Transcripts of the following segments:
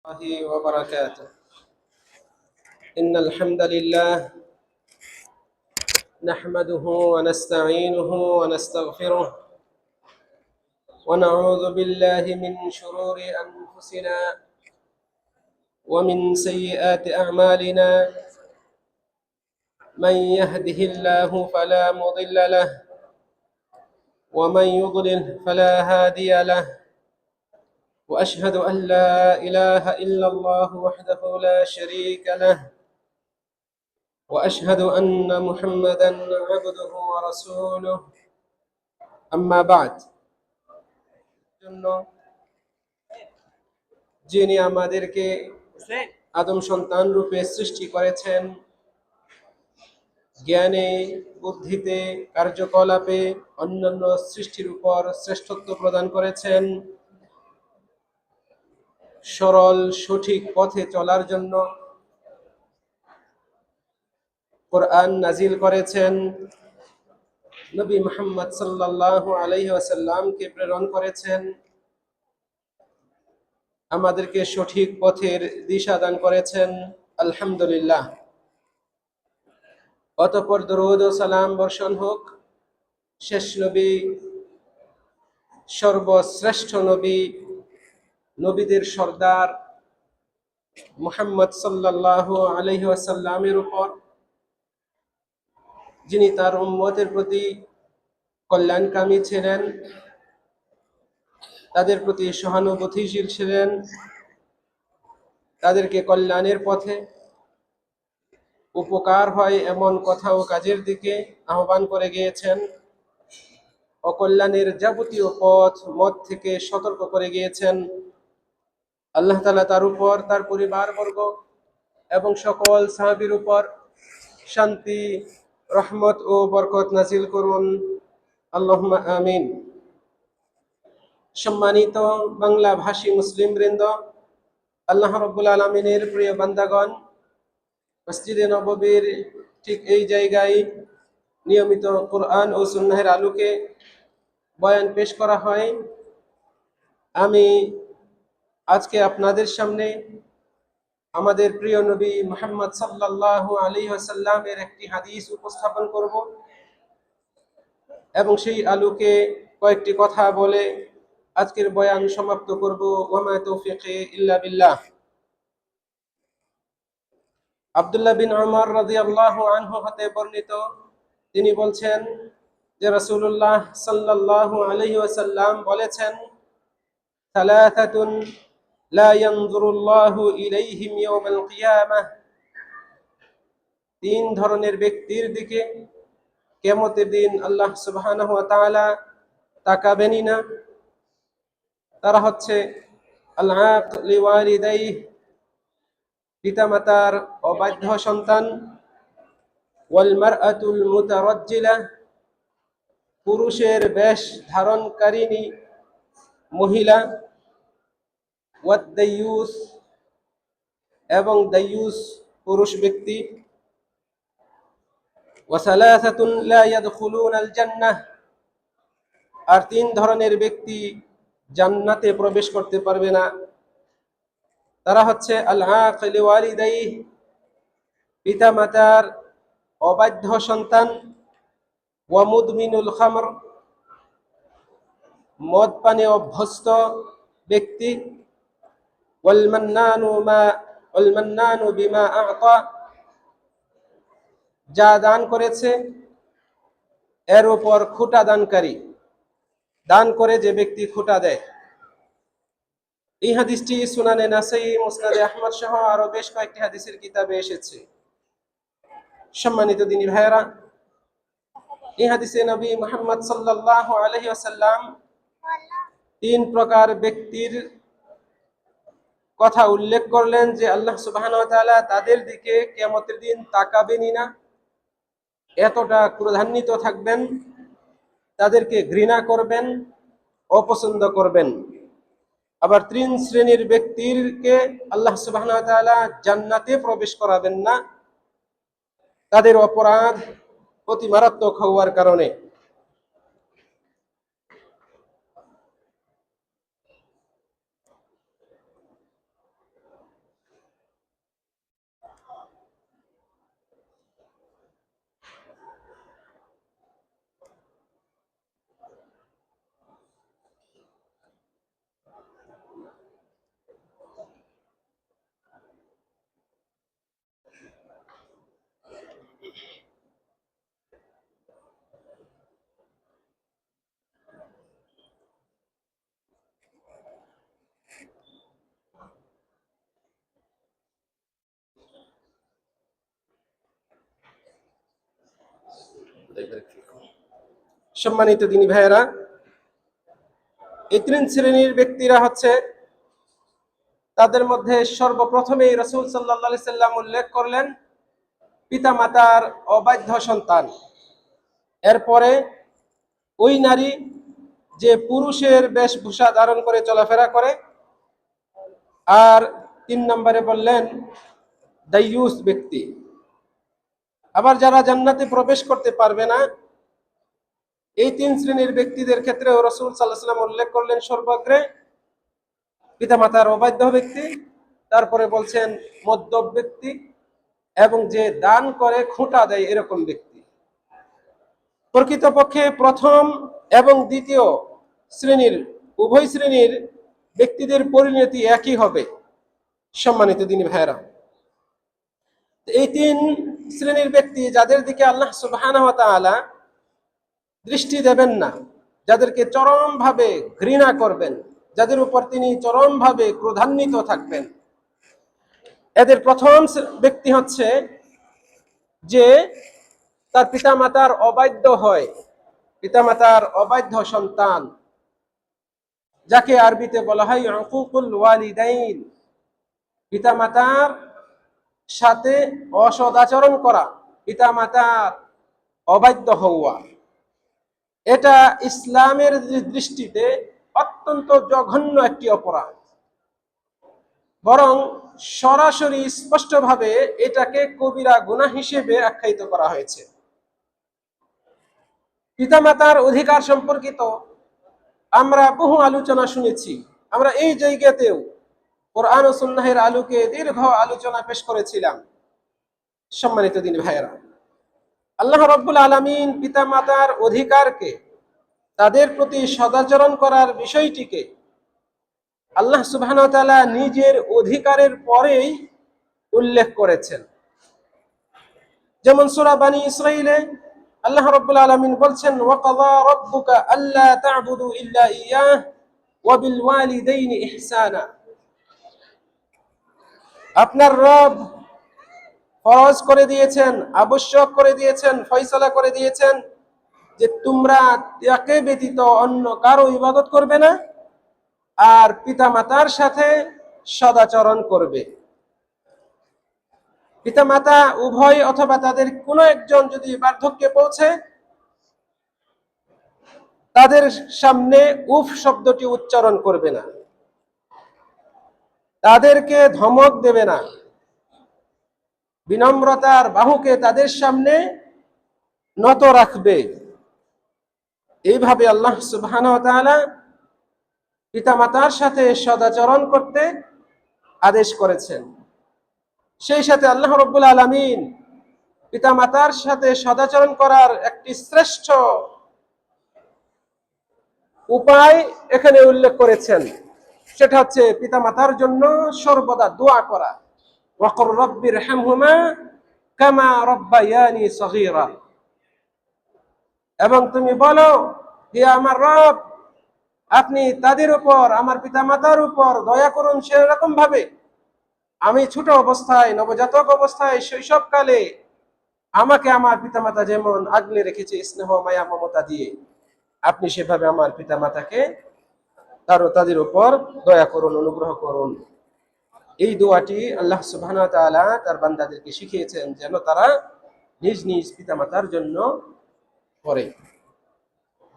الله وبركاته. إن الحمد لله نحمده ونستعينه ونستغفره ونعوذ بالله من شرور أنفسنا ومن سيئات أعمالنا. من يهده الله فلا مضل له ومن يضلل فلا هادي له، وأشهد أن لا إله إلا الله وحده لا شريك له، وأشهد أن محمدًا عبده ورسوله। أما بعد، যিনি আমাদেরকে আদম সন্তান রূপে সৃষ্টি করেছেন, জ্ঞানে, বুদ্ধিতে, কার্যকলাপে অন্যান্য সৃষ্টির উপর শ্রেষ্ঠত্ব প্রদান করেছেন, সরল সঠিক পথে চলার জন্য কোরআন নাজিল করেছেন, নবী মুহাম্মদ সাল্লাল্লাহু আলাইহি ওয়াসাল্লামকে প্রেরণ করেছেন, আমাদেরকে সঠিক পথের দিশা দান করেছেন। আলহামদুলিল্লাহ। অতঃপর দরুদ ও সালাম বর্ষণ হোক শেষ নবী, সর্বশ্রেষ্ঠ নবী, নবীদের সর্দার মুহাম্মদ সাল্লাল্লাহু আলাইহি ওয়াসাল্লামের উপর, যিনি তার উম্মতের প্রতি কল্যাণকামী ছিলেন, তাদের প্রতি সহানুভূতিশীল ছিলেন, তাদেরকে কল্যাণের পথে, উপকার হয় এমন কথা ও কাজের দিকে আহ্বান করে গিয়েছেন, অকল্যাণের যাবতীয় পথ মত থেকে সতর্ক করে গিয়েছেন। আল্লাহ তাআলা তার উপর, তার পরিবারবর্গ এবং সকল সাহাবীর উপর শান্তি, রহমত ও বরকত নাজিল করুন, আল্লাহুম্মা আমিন। সম্মানিত বাংলা ভাষী মুসলিম বৃন্দ, আল্লাহ রাব্বুল আলামিনের প্রিয় বান্দাগণ, মসজিদে নববীর ঠিক এই জায়গায় নিয়মিত কোরআন ও সুন্নাহের আলোকে বয়ান পেশ করা হয়। আমি আজকে আপনাদের সামনে আমাদের প্রিয় নবী মুহাম্মদ সাল্লাল্লাহু আলাইহি ওয়াসাল্লামের একটি হাদিস উপস্থাপন করব এবং সেই আলোকে কয়েকটি কথা বলে আজকের বয়ান সমাপ্ত করব। ওয়া মা তৌফিকি ইল্লা বিল্লাহ। আব্দুল্লাহ বিন উমর রাদিয়াল্লাহু আনহু হতে বর্ণিত, তিনি বলছেন যে রাসূলুল্লাহ সাল্লাল্লাহু আলাইহি ওয়াসাল্লাম বলেছেন, সালাসাতুন লা ইয়ানজুরুল্লাহু ইলাইহিম ইয়াওমাল কিয়ামাহ, তিন ধরনের ব্যক্তির দিকে কিয়ামতের দিন আল্লাহ সুবহানাহু ওয়া তাআলা তাকাবেনই না। তারা হচ্ছে আল-আক লিওয়ালিদাইহি, পিতামাতার অবাধ্য সন্তান, ওয়াল মারআতুল মুতারাজ্জিলা, পুরুষের বেশ ধারণকারিণী মহিলা, ওয়াদ দাইয়ুস, এবং দাইয়ুস পুরুষ ব্যক্তি, ওয়া সালাসাতুন লা ইয়াদখুলুনাল জান্নাহ, আর তিন ধরনের ব্যক্তি জান্নাতে প্রবেশ করতে পারবে না। তারা হচ্ছে আল-আক লিওয়ালিদাইহি, পিতামাতার অবাধ্য সন্তান, ওয়া মুদমিনুল খামর, মদ পানে অভ্যস্ত ব্যক্তি, ওয়াল মান্নানু বিমা আ'তা, যা দান করেছে এর উপর খোঁটা দানকারী, দান করে যে ব্যক্তি খোঁটা দেয়। এই হাদিসটি সুনানে নাসাই, মুসনাদে আহমদ সহ আরো বেশ কয়েকটি হাদিসের কিতাবে এসেছে। সম্মানিত দিনী ভাইয়েরা, এই হাদিসে নবী মুহাম্মদ সাল্লাল্লাহু আলাইহি ওয়াসাল্লাম তিন প্রকার ব্যক্তির কথা উল্লেখ করলেন যে আল্লাহ সুবহানাহু ওয়া তাআলা তাদের দিকে কিয়ামতের দিন তাকাবেনই না, এতটা ক্রোধান্বিত থাকবেন, তাদেরকে ঘৃণা করবেন, অপছন্দ করবেন। আবার তিন শ্রেণীর ব্যক্তিকে আল্লাহ সুবহানাহু ওয়া তাআলা জান্নাতে প্রবেশ করাবেন না, তাদের অপরাধ অতি মারাত্মক হওয়ার কারণে। সম্মানিত দিনী ভাইয়েরা, এই 3 শ্রেণীর ব্যক্তিরা হচ্ছে, তাদের মধ্যে সর্বপ্রথমেই রাসূল সাল্লাল্লাহু আলাইহি সাল্লাম উল্লেখ করলেন পিতামাতার অবাধ্য সন্তান। এরপরে ওই নারী যে পুরুষের বেশভূষা ধারণ করে চলাফেরা করে, আর 3 নম্বরে বললেন দাইয়ুস ব্যক্তি। আবার যারা জান্নাতে প্রবেশ করতে পারবে না, এই 3 শ্রেণীর ব্যক্তিদের ক্ষেত্রেও রাসূল সাল্লাল্লাহু আলাইহি ওয়াসাল্লাম উল্লেখ করলেন সর্বাগ্রে পিতামাতার অবাধ্য ব্যক্তি, তারপরে বলছেন মদ্যপ ব্যক্তি, এবং যে দান করে খোঁটা দেয় এরকম ব্যক্তি। প্রকৃতপক্ষে প্রথম এবং দ্বিতীয় শ্রেণীর উভয় শ্রেণীর ব্যক্তিদের পরিণতি একই হবে। সম্মানিত দিনী ভাইরা, এই 3 শ্রেণীর ব্যক্তি যাদের দিকে আল্লাহ সুবহানাহু ওয়া তাআলা দৃষ্টি দেবেন না, যাদেরকে চরমভাবে ঘৃণা করবেন, যাদের উপর তিনি চরমভাবে ক্রোধান্বিত থাকবেন, এদের প্রথম ব্যক্তি হচ্ছে যে তার পিতামাতার অবাধ্য হয়, পিতামাতার অবাধ্য সন্তান, যাকে আরবিতে বলা হয় উকুকুল ওয়ালিদাইন। পিতামাতার সাথে অসদাচরণ করা, পিতামাতার অবাধ্য হওয়া, এটা ইসলামের দৃষ্টিতে অত্যন্ত জঘন্য একটি অপরাধ। বরং সরাসরি স্পষ্টভাবে এটাকে কবিরা গুনাহ হিসেবে আখ্যায়িত করা হয়েছে। পিতামাতার অধিকার সম্পর্কিত আমরা বহু আলোচনা শুনেছি। আমরা এই জায়গাতেও কোরআন ও সুন্নাহের আলোকে দীর্ঘ আলোচনা পেশ করেছিলাম। সম্মানিত দিনী ভাইয়েরা, আল্লাহ রাব্বুল আলামিন পিতামাতার অধিকারকে, তাদের প্রতি সদাচরণ করার বিষয়টিকে আল্লাহ সুবহানাহু ওয়া তাআলা নিজের অধিকারের পরেই উল্লেখ করেছেন। যেমন সূরা বনী ইসরাঈলে আল্লাহ রাব্বুল আলামিন বলছেন ওয়া ক্বাযা রাব্বুকা আল্লা তা'বুদু ইল্লা ইয়াহ ওয়া বিল ওয়ালিদাইনি ইহসানা। আপনার রব ফরজ করে দিয়েছেন, আবশ্যক করে দিয়েছেন, ফয়সালা করে দিয়েছেন যে তোমরা তাকে ব্যতীত অন্য কারো ইবাদত করবে না, আর পিতামাতার সাথে সদাচরণ করবে। পিতামাতা উভয় অথবা তাদের কোনো একজন যদি বার্ধক্যে পৌঁছে, তাদের সামনে উফ শব্দটি উচ্চারণ করবে না, তাদেরকে ধমক দেবে না, বিনম্রতার বাহুকে তাদের সামনে নত রাখবে। এইভাবে আল্লাহ সুবহানাহু ওয়া তাআলা পিতামাতার সাথে সদাচরণ করতে আদেশ করেছেন। সেই সাথে আল্লাহ রাব্বুল আলামিন পিতামাতার সাথে সদাচরণ করার একটি শ্রেষ্ঠ উপায় এখানে উল্লেখ করেছেন, সেটা হচ্ছে পিতামাতার জন্য সর্বদা দোয়া করা। ওয়াকুর রাব্বিরহামহুমা কামা রাব্বায়ানি সগীরা। এবং তুমি বলো, হে আমার রব, আপনি তাদের উপর, আমার পিতামাতার উপর দয়া করুন সেরকম ভাবে আমি ছোট অবস্থায়, নবজাতক অবস্থায়, শৈশবকালে আমাকে আমার পিতামাতা যেমন আগলে রেখেছে স্নেহ মায়া মমতা দিয়ে, আপনি সেভাবে আমার পিতামাতাকে তাদের উপর দয়া করুন, অনুগ্রহ করুন। এই দোয়াটি আল্লাহ সুবহানাহু ওয়া তাআলা তার বান্দাদেরকে শিখিয়েছেন যেন তারা নিজ নিজ পিতামাতার জন্য করে।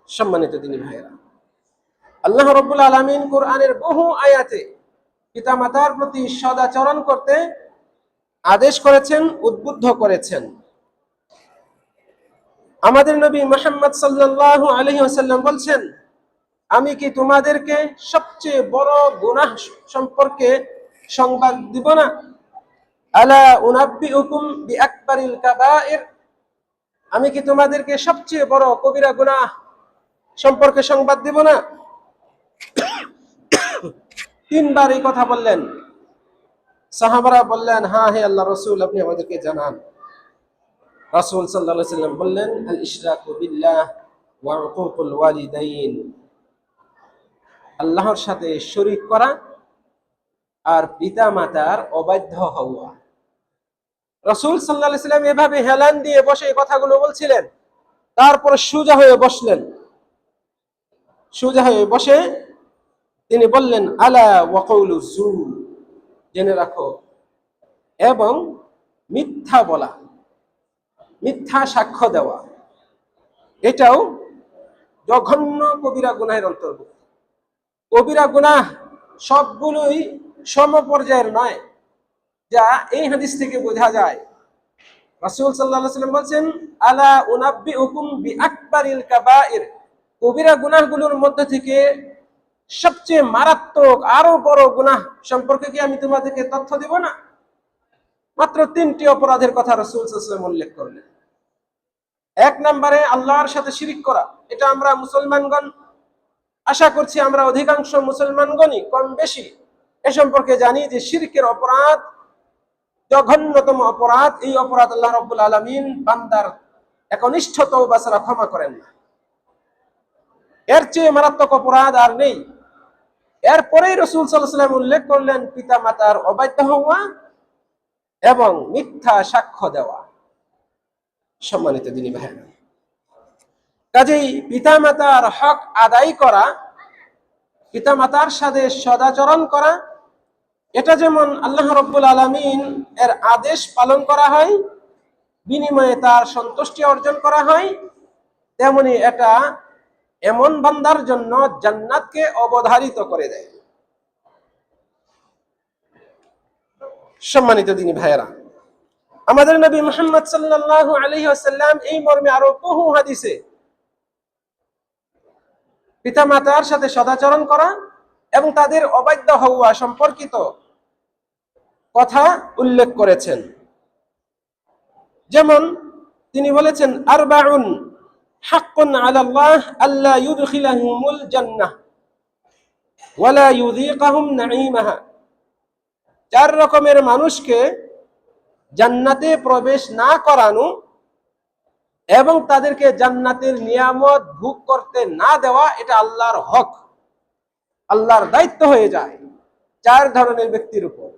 সম্মানিত দিনী ভাইয়েরা, আল্লাহ রাব্বুল আলামিন কোরআনের বহু আয়াতে পিতামাতার প্রতি সদাচরণ করতে আদেশ করেছেন, উদ্বুদ্ধ করেছেন। আমাদের নবী মুহাম্মদ সাল্লাল্লাহু আলাইহি ওয়াসাল্লাম বলছেন, আমি কি তোমাদেরকে সবচেয়ে বড় গুনাহ সম্পর্কে সংবাদ দিব না? আলা উনাব্বিউকুম বিআকবারিল কাবায়ের। আমি কি তোমাদেরকে সবচেয়ে বড় কবিরা গুনাহ সম্পর্কে সংবাদ দিব না? 3 বার এই কথা বললেন। সাহাবারা বললেন, হ্যাঁ হে আল্লাহর রাসূল, আপনি আমাদেরকে জানান। রাসূল সাল্লাল্লাহু আলাইহি ওয়াসাল্লাম বললেন, আল ইশরাকু বিল্লাহ ওয়া উকুকুল ওয়ালিদাইন। আল্লাহর সাথে শরীক করা আর পিতামাতার অবাধ্য হওয়া। রাসূল সাল্লাল্লাহু আলাইহি ওয়াসাল্লাম এভাবে হেলান দিয়ে বসে এই কথাগুলো বলছিলেন। তারপরে সোজা হয়ে বসলেন। সোজা হয়ে বসে তিনি বললেন, আলা ওয়া কওলু যুর, জেনে রাখো, এবং মিথ্যা বলা, মিথ্যা সাক্ষ্য দেওয়া, এটাও জঘন্য কবিরা গুনাহের অন্তর্ভুক্ত। কবিরা গুনাহ সবগুলোই সমপর্যায়ের নয়, যা এই হাদিস থেকে বোঝা যায়। রাসূল সাল্লাল্লাহু আলাইহি ওয়াসাল্লাম বলেন, আলা উনাব্বিউকুম বিআকবারিল কাবাইর, কবিরা গুনাহগুলোর মধ্যে থেকে সবচেয়ে মারাত্মক আরো বড় গুনাহ সম্পর্কে কি আমি তোমাদেরকে তথ্য দেব না? মাত্র 3টি অপরাধের কথা রাসূল সাল্লাল্লাহু আলাইহি ওয়াসাল্লাম উল্লেখ করলেন। এক নম্বরে আল্লাহর সাথে শিরিক করা। এটা আমরা মুসলমানগণ, আশা করছি আমরা অধিকাংশ মুসলমানগণই কম বেশি এ সম্পর্কে জানি যে শিরকের অপরাধ জঘন্যতম অপরাধ। এই অপরাধ আল্লাহ রাব্বুল আলামিন বান্দার একনিষ্ঠ তওবা ছাড়া ক্ষমা করেন না। এর চেয়ে মারাত্মক অপরাধ আর নেই। এরপরেই রাসূল সাল্লাল্লাহু আলাইহি ওয়াসাল্লাম উল্লেখ করলেন পিতা মাতার অবাধ্য হওয়া এবং মিথ্যা সাক্ষ্য দেওয়া। সম্মানিত দিনী ভাইরা, কাজেই পিতা মাতার হক আদায় করা, পিতা মাতার সাথে সদাচরণ করা, এটা যেমন আল্লাহ রাব্বুল আলামিন এর আদেশ পালন করা হয়, বিনিময়ে তার সন্তুষ্টি অর্জন করা হয়, তেমনি এটা এমন বান্দার জন্য জান্নাতকে অবধারিত করে দেয়। সম্মানিত দিনী ভাইয়েরা, আমাদের নবী মুহাম্মদ সাল্লাল্লাহু আলাইহি ওয়াসাল্লাম এই মর্মে আরো বহু হাদিসে পিতা মাতার সাথে সদাচরণ করা এবং তাদের অবাধ্য হওয়া সম্পর্কিত কথা উল্লেখ করেছেন। যেমন তিনি বলেছেন, আরবাউন হাক্কুন আলাল্লাহ আল্লা ইউদখিলাহুমুল জান্নাহ ওয়ালা ইউযীকাহুম নাঈমাহা, 4 রকমের মানুষকে জান্নাতে প্রবেশ না করানো এবং তাদেরকে জান্নাতের নিয়ামত ভোগ করতে না দেওয়া, এটা আল্লাহর হক, আল্লাহর দায়িত্ব হয়ে যায় 4 ধরনের ব্যক্তির উপর।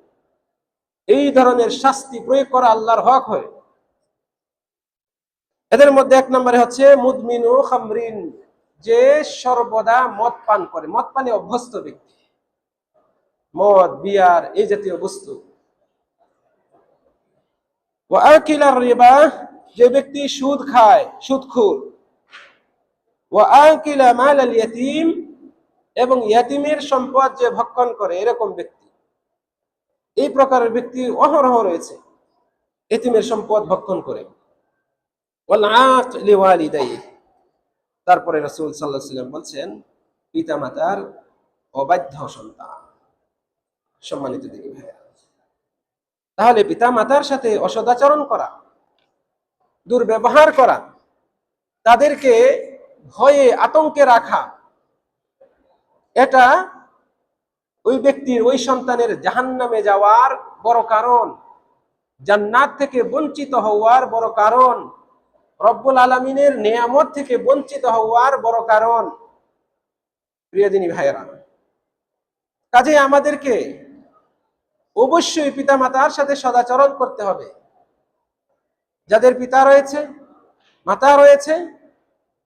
এই ধরনের শাস্তি প্রয়োগ করা আল্লাহর হক হয়। এদের মধ্যে 1 নম্বরে হচ্ছে মুদমিনু খামরিন, যে সর্বদা মদ পান করে, মদ পানে অভ্যস্ত ব্যক্তি, মদ, বিয়ার, এই জাতীয় বস্তু। ওয়া আকিলার রিবা, যে ব্যক্তি সুদ খায়, সুদখোর। ওয়া আকিলা মালাল ইয়াতীম, এবং ইয়াতীমের সম্পদ যে ভক্ষণ করে, এরকম ব্যক্তি। এই প্রকারের ব্যক্তি অহরহ রয়েছে, ইয়াতীমের সম্পদ ভক্ষণ করে। ওয়াল আক লিওয়ালিদাইহি, তারপরে রাসূল সাল্লাল্লাহু আলাইহি ওয়াসাল্লাম বলেন পিতামাতার অবাধ্য সন্তান। সম্মানিত দিনী ভাইরা, তাহলে পিতা মাতার সাথে অসদাচরণ করা, দুর্ব্যবহার করা, তাদেরকে ভয়ে আতঙ্কে রাখা, এটা ওই ব্যক্তির, ওই সন্তানের জাহান্নামে যাওয়ার বড় কারণ, জান্নাত থেকে বঞ্চিত হওয়ার বড় কারণ, রব্বুল আলামিনের নিয়ামত থেকে বঞ্চিত হওয়ার বড় কারণ। প্রিয় দিনী ভাইয়েরা, কাজে আমাদেরকে অবশ্যই পিতা মাতার সাথে সদাচরণ করতে হবে। যাদের পিতা রয়েছে, মাতা রয়েছে,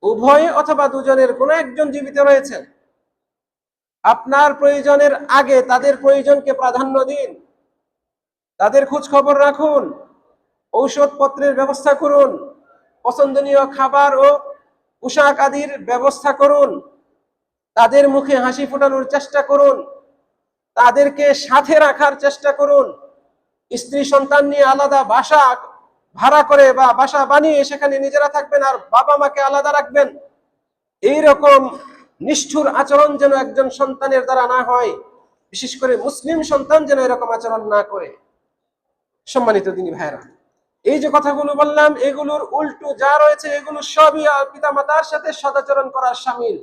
উভয় অথবা দুজনের কোনো একজন জীবিত রয়েছেন, আপনার প্রয়োজনের আগে তাদের প্রয়োজনকে প্রাধান্য দিন, তাদের খোঁজ খবর রাখুন, ঔষধপত্রের ব্যবস্থা করুন, পছন্দনীয় খাবার ও পোশাক আদির ব্যবস্থা করুন, তাদের মুখে হাসি ফোটানোর চেষ্টা করুন, তাদেরকে সাথে রাখার চেষ্টা করুন। স্ত্রী সন্তান নিয়ে আলাদা বাসা ভাড়া করে বা বাসা বানিয়ে সেখানে নিজেরা থাকবেন আর বাবা মাকে আলাদা রাখবেন, এইরকম নিষ্ঠুর আচরণ যেন একজন সন্তানের দ্বারা না হয়, বিশেষ করে মুসলিম সন্তান যেন এরকম আচরণ না করে। সম্মানিত দিনী ভাইরা, এই যে কথাগুলো বললাম, এগুলোর উল্টো যা রয়েছে, এগুলো সবই পিতা মাতার সাথে সদাচরণ করার শামিল।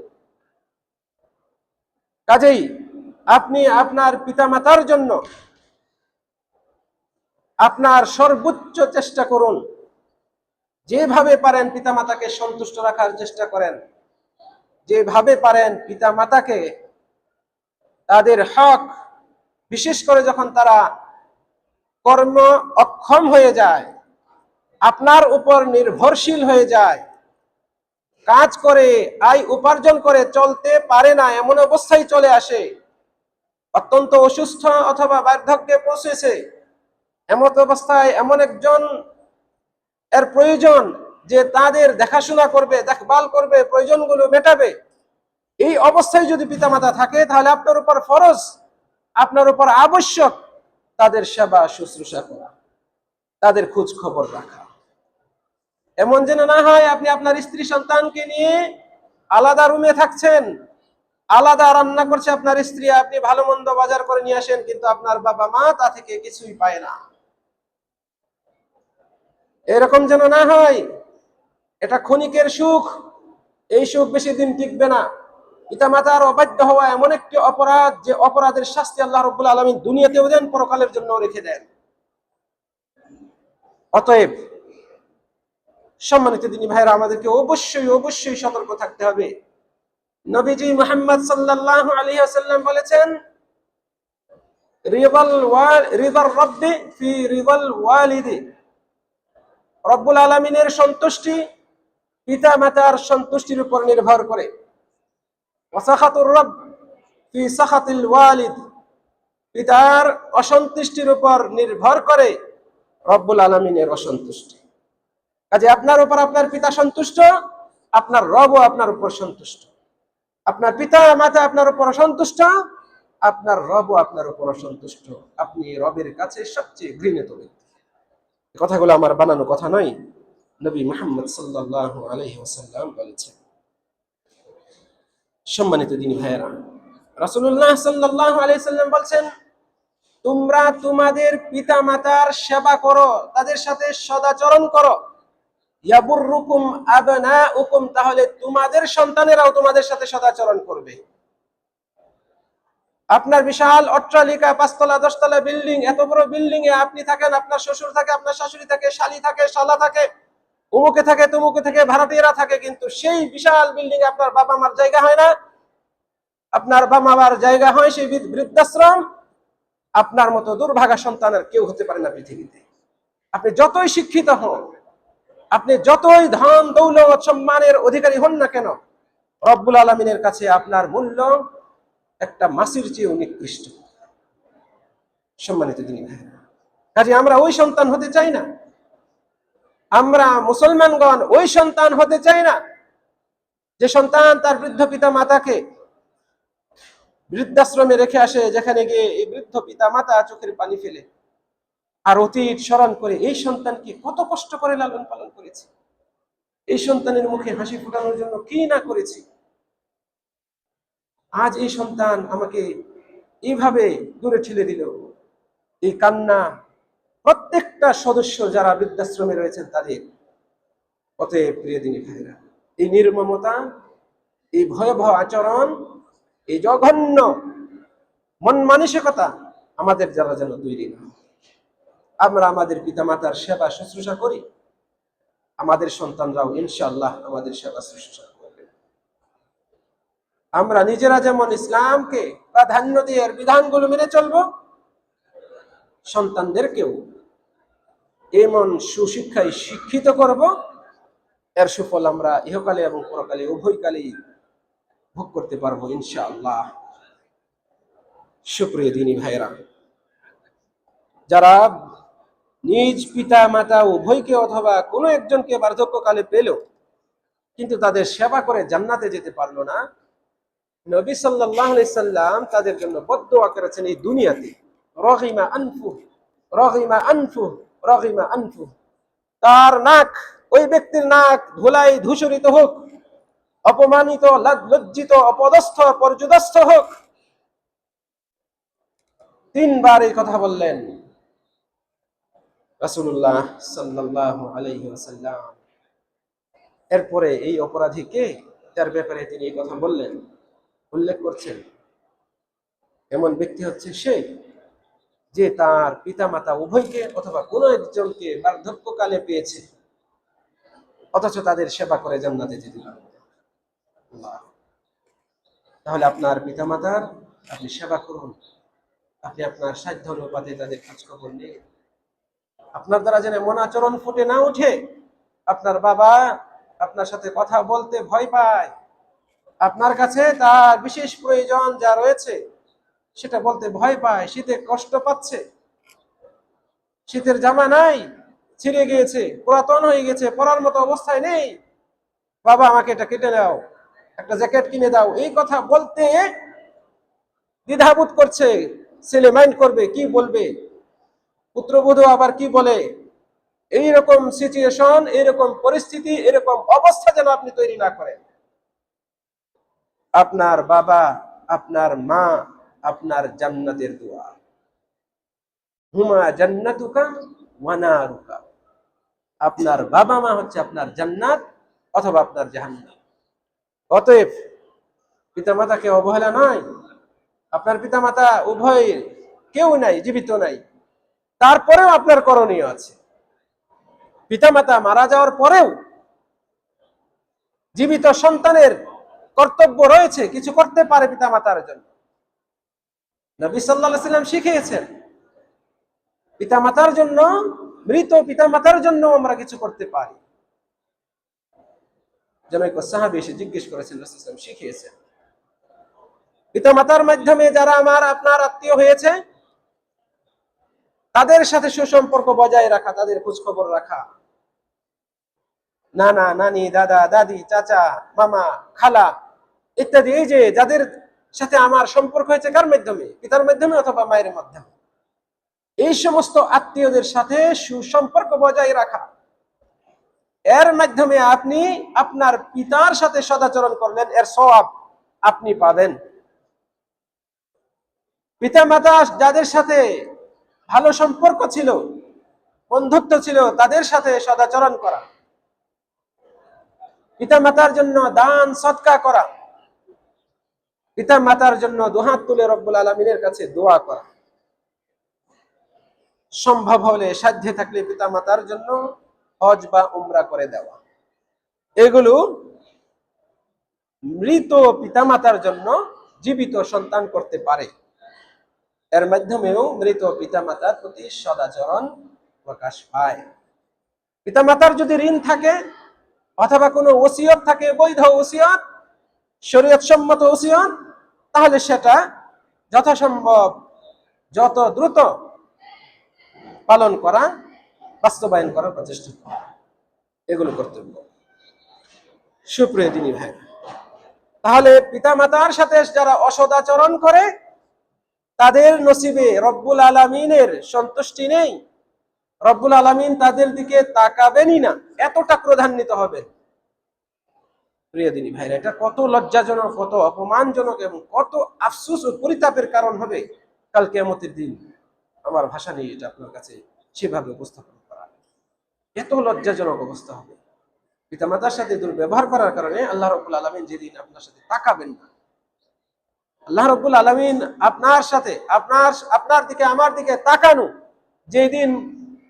কাজেই আপনি আপনার পিতা মাতার জন্য আপনার সর্বোচ্চ চেষ্টা করুন, যেভাবে পারেন পিতা মাতাকে সন্তুষ্ট রাখার চেষ্টা করেন, যেভাবে পারেন পিতা মাতাকে তাদের হক, বিশেষ করে যখন তারা কর্ম অক্ষম হয়ে যায়, আপনার উপর নির্ভরশীল হয়ে যায়, কাজ করে আয় উপার্জন করে চলতে পারে না, এমন অবস্থায় চলে আসে, অত্যন্ত অসুস্থ অথবা বার্ধক্যে পৌঁছেছে, এমন অবস্থায় এমন একজন এর প্রয়োজন যে তাদের দেখাশোনা করবে, দেখভাল করবে, প্রয়োজনগুলো মেটাবে, এই অবস্থায় যদি পিতামাতা থাকে তাহলে আপনার উপর ফরজ, আপনার উপর আবশ্যক তাদের সেবা শুশ্রূষা করা, তাদের খোঁজ খবর রাখা। এমন যেন না হয় আপনি আপনার স্ত্রী সন্তানকে নিয়ে আলাদা রুমে থাকছেন, আলাদা রান্না করছে আপনার স্ত্রী, আপনি ভালো মন্দ বাজার করে নিয়ে আসেন, কিন্তু আপনার বাবা মা তা থেকে কিছুই পায় না। এরকম যেন না হয়। এটা ক্ষণিকের সুখ, এই সুখ বেশি দিন টিকবে না। পিতামাতার অবাধ্য হওয়া এমন একটি অপরাধ, যে অপরাধের শাস্তি আল্লাহ রাব্বুল আলামিন দুনিয়াতেও দেন, পরকালের জন্য রেখে দেন। অতএব সম্মানিত দিনী ভাইরা, আমাদেরকে অবশ্যই অবশ্যই সতর্ক থাকতে হবে। নবীজি মুহাম্মদ সাল্লাল্লাহু আলাইহি ওয়াসাল্লাম বলেছেন, রিদার রাব্বি ফি রিদাল ওয়ালিদি, রব্বুল আলামিনের সন্তুষ্টি পিতা মাতার সন্তুষ্টির উপর নির্ভর করে। ওয়াসাখাতুর রাbb ফি সাখাতিল ওয়ালিদ, পিতার অসন্তুষ্টির উপর নির্ভর করে রব্বুল আলামিনের অসন্তুষ্টি। কাজে আপনার উপর আপনার পিতা সন্তুষ্ট, আপনার রবও আপনার উপর সন্তুষ্ট। আপনার পিতা মাতা আপনার উপর অসন্তুষ্ট, আপনার রবও আপনার উপর অসন্তুষ্ট। আপনি রবের কাছে সবচেয়ে ঘৃণিত ব্যক্তি। কথাগুলো আমার বানানো কথা নয়, নবী মুহাম্মদ সাল্লাল্লাহু আলাইহি ওয়াসাল্লাম বলেছেন। সম্মানিত দিনী ভাইয়েরা, রাসূলুল্লাহ সাল্লাল্লাহু আলাইহি ওয়াসাল্লাম বলেছেন, তোমরা তোমাদের পিতা মাতার সেবা করো, তাদের সাথে সদাচরণ করো। ইয়াবুররুকুম আবনাউকুম, তাহলে তোমাদের সন্তানেরাও তোমাদের সাথে সদাচরণ করবে। আপনার বিশাল অট্টালিকা, 5 তলা 10 তলা বিল্ডিং, এত বড় বিল্ডিং এ আপনি থাকেন, আপনার শ্বশুর থাকে, আপনার শাশুড়ি থাকে, শালি থাকে, শালা থাকে, অমুকে থাকে, তমুকে থাকে, ভাড়াটিয়ারা থাকে, কিন্তু সেই বিশাল বিল্ডিং এ আপনার বাবা মার জায়গা হয় না। আপনার বাবা মার জায়গা হয় সেই বৃদ্ধাশ্রম। আপনার মতো দুর্ভাগা সন্তানের কেউ হতে পারে না পৃথিবীতে। আপনি যতই শিক্ষিত হন, আপনি যতই ধন দৌলত সম্মানের অধিকারী হন না কেন, রব্বুল আলামিনের কাছে আপনার মূল্য একটা মাছির চেয়েও নিকৃষ্ট। সম্মানিত দিনী ভাইরা, কাজে আমরা ওই সন্তান হতে চাই না। আমরা মুসলমানগণ ওই সন্তান হতে চাই না যে সন্তান তার বৃদ্ধ পিতা মাতাকে বৃদ্ধাশ্রমে রেখে আসে, যেখানে গিয়ে এই বৃদ্ধ পিতা মাতা চোখের পানি ফেলে আর অতীত স্মরণ করে এই সন্তানকে কত কষ্ট করে লালন পালন করেছি, এই সন্তানের মুখে হাসি ফোটানোর জন্য কি না করেছি, আজ এই সন্তান আমাকে এইভাবে দূরে ঠেলে দিল। এই কান্না প্রত্যেকটা সদস্য যারা বৃদ্ধাশ্রমে রয়েছেন তাদের। অতএব প্রিয় দিনী ভাইরা, এই নির্মমতা, এই ভয়াবহ আচরণ, এই জঘন্য মন মানসিকতা আমাদের যারা যেন তৈরি না। আমরা আমাদের পিতা মাতার সেবা শুশ্রূষা করি, আমাদের সন্তানরাও ইনশাআল্লাহ আমাদের সেবা শুশ্রূষা করবে। আমরা নিজেরা যেমন ইসলামকে প্রাধান্য দিয়ে এর বিধানগুলো মেনে চলবো, সন্তানদেরকেও এমন সুশিক্ষায় শিক্ষিত করব, এর সুফল আমরা ইহকালে এবং পরকালে উভয়কালেই ভোগ করতে পারবো ইনশাআল্লাহ। সুপ্রিয় দিনী ভাইরা, যারা নিজ পিতা মাতা উভয়কে অথবা কোনো একজনকে বার্ধক্যকালে পেল কিন্তু তাদের সেবা করে জান্নাতে যেতে পারলো না, নবী সাল্লাল্লাহু আলাইহি সাল্লাম তাদের জন্য বদদুয়া করেছেন এই দুনিয়াতে, রগিমা আনফু, রগিমা আনফু, রগিমা আনফু, তার নাক, ওই ব্যক্তির নাক ধুলাই ধূসরিত হোক, অপমানিত, লজ্জিত, অপদস্থ, পর্যুদস্থ হোক। 3বার এই কথা বললেন রাসূলুল্লাহ সাল্লাল্লাহু আলাইহি ওয়াসাল্লাম। এরপরে এই অপরাধীকে, যার ব্যাপারে তিনি এই কথা বললেন, উল্লেখ করছেন, এমন ব্যক্তি হচ্ছে সে যে তার পিতামাতা উভয়কে অথবা কোনো একজনকে বার্ধক্যকালে পেয়েছে অথচ তাদের সেবা করে জান্নাতে যেতে পারবে। তাহলে আপনার পিতামাতার আপনি সেবা করুন, আপনি আপনার সাধ্য অনুপাতে তাদের খোঁজ খবর নিন। আপনার দ্বারা যেন এমন আচরণ ফুটে না উঠে আপনার বাবা আপনার সাথে কথা বলতে ভয় পায়, আপনার কাছে তার বিশেষ প্রয়োজন যা রয়েছে সেটা বলতে ভয় পায়, শীতে কষ্ট পাচ্ছে, শীতের জামা নাই, ছিঁড়ে গিয়েছে, পুরাতন হয়ে গেছে, পরার মতো অবস্থায় নেই, বাবা আমাকে এটা কেটে দাও, একটা জ্যাকেট কিনে দাও, এই কথা বলতে দ্বিধাবোধ করছে। ছেলে মাইন্ড করবে, কি বলবে, পুত্রবধূ আবার কি বলে। এইরকম সিচুয়েশন, এইরকম পরিস্থিতি, এরকম অবস্থা যেন আপনি তৈরি না করেন। আপনার বাবা, আপনার মা আপনার জান্নাতের দুয়ার, হুমা জান্নাতুকা ওয়া নারুকা। আপনার বাবা মা হচ্ছে আপনার জান্নাত অথবা আপনার জাহান্নাম। অতএব পিতামাতাকে অবহেলা নয়। আপনার পিতামাতা উভয় কেউ নাই, জীবিত নাই, তারপরেও আপনার করণীয় আছে। পিতামাতা মারা যাওয়ার পরেও জীবিত সন্তানের কর্তব্য রয়েছে, কিছু করতে পারে পিতামাতার জন্য। নবী সাল্লাল্লাহু আলাইহি ওয়াসাল্লাম শিখিয়েছেন পিতামাতার জন্য, মৃত পিতামাতার জন্য আমরা কিছু করতে পারি। যেন এক সাহাবী এসে জিজ্ঞেস করেছেন, রাসূল সাল্লাল্লাহু আলাইহি ওয়াসাল্লাম শিখিয়েছেন পিতামাতার মাধ্যমে যারা আমার আপনার আত্মীয় হয়েছে তাদের সাথে সুসম্পর্ক বজায় রাখা, তাদের খোঁজ খবর রাখা। নানা নানি, দাদা দাদি, চাচা মামা, খালা ইত্যাদি, এই যে যাদের সাথে আমার সম্পর্ক হয়েছে, কার মাধ্যমে? পিতার মাধ্যমে অথবা মায়ের মাধ্যমে। এই সমস্ত আত্মীয়দের সাথে সুসম্পর্ক বজায় রাখা, এর মাধ্যমে আপনি আপনার পিতার সাথে সদাচরণ করলেন, এর সওয়াব আপনি পাবেন। পিতা মাতা যাদের সাথে ভালো সম্পর্ক ছিল, বন্ধুত্ব ছিল, তাদের সাথে সদাচরণ করা, পিতা মাতার জন্য দান সদকা করা, পিতা মাতার জন্য দুহাত তুলে রব্বুল আলামিনের কাছে দোয়া করা, সম্ভব হলে সাধ্যে থাকলে পিতা মাতার জন্য হজ বা উমরা করে দেওয়া, এগুলো মৃত পিতা মাতার জন্য জীবিত সন্তান করতে পারে। এর মাধ্যমেও মৃত পিতা মাতার প্রতি সদাচরণ প্রকাশ পায়। পিতা মাতার যদি ঋণ থাকে অথবা কোনো ওসিয়ত থাকে, বৈধ ওসিয়ত, শরীয়ত সম্মত ওসিয়ত, তাহলে সেটা যথাসম্ভব যত দ্রুত পালন করা, বাস্তবায়ন করার প্রচেষ্টা করা, এগুলো কর্তব্য। সুপ্রিয় দিনী ভাই, তাহলে পিতা মাতার সাথে যারা অসদাচরণ করে তাদের নসিবে রব্বুল আলামিনের সন্তুষ্টি নেই, রব্বুল আলামিন তাদের দিকে তাকাবেনই না, এতটা ক্রোধান্বিত হবেন। প্রিয় দিনী ভাইরা, এটা কত লজ্জাজনক, কত অপমানজনক এবং কত আফসোস ও পরিতাপের কারণ হবে কাল কিয়ামতের দিন। আমার ভাষা নেই এটা আপনার কাছে সেভাবে উপস্থাপন করা, এত লজ্জাজনক অবস্থা হবে। পিতামাতার সাথে দুর্ব্যবহার করার কারণে আল্লাহ রাব্বুল আলামিন যেদিন আপনার সাথে তাকাবেন না, আল্লাহ রাব্বুল আলামিন আপনার সাথে, আপনার দিকে, আমার দিকে তাকানো যেদিন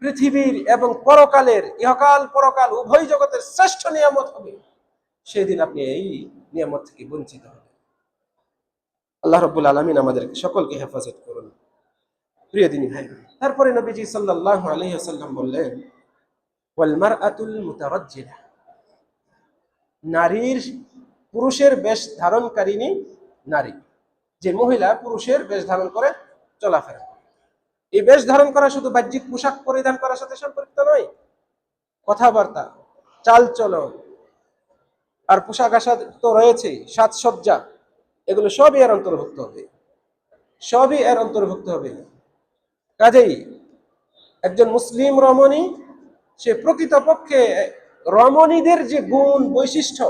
পৃথিবীর এবং পরকালের, ইহকাল পরকাল উভয় জগতের শ্রেষ্ঠ নিয়ামত হবে, সেই দিন আপনি এই নিয়ামত থেকে বঞ্চিত হবেন। আল্লাহ রাব্বুল আলামিন আমাদেরকে সকলকে হেফাজত করুন। প্রিয় দিনী ভাই, তারপরে নবীজি সাল্লাল্লাহু আলাইহি ওয়াসাল্লাম বললেন, ওয়াল মারআতুল মুতারাজ্জিলা, নারীর, পুরুষের বেশ ধারণকারিণী নারী, যে মহিলা পুরুষের বেশ ধারণ করে চলাফেরা। এই বেশ ধারণ করা শুধু বাহ্যিক পোশাক পরিধান করার সাথে সম্পর্কিত নয়, কথাবার্তা, চাল চলন, আর পোশাক আশাক তো রয়েছে, সাজসজ্জা, এগুলো সবই এর অন্তর্ভুক্ত হবে, সবই এর অন্তর্ভুক্ত হবে। কাজেই একজন মুসলিম রমণী, সে প্রকৃতপক্ষে রমণীদের যে গুণ বৈশিষ্ট্য,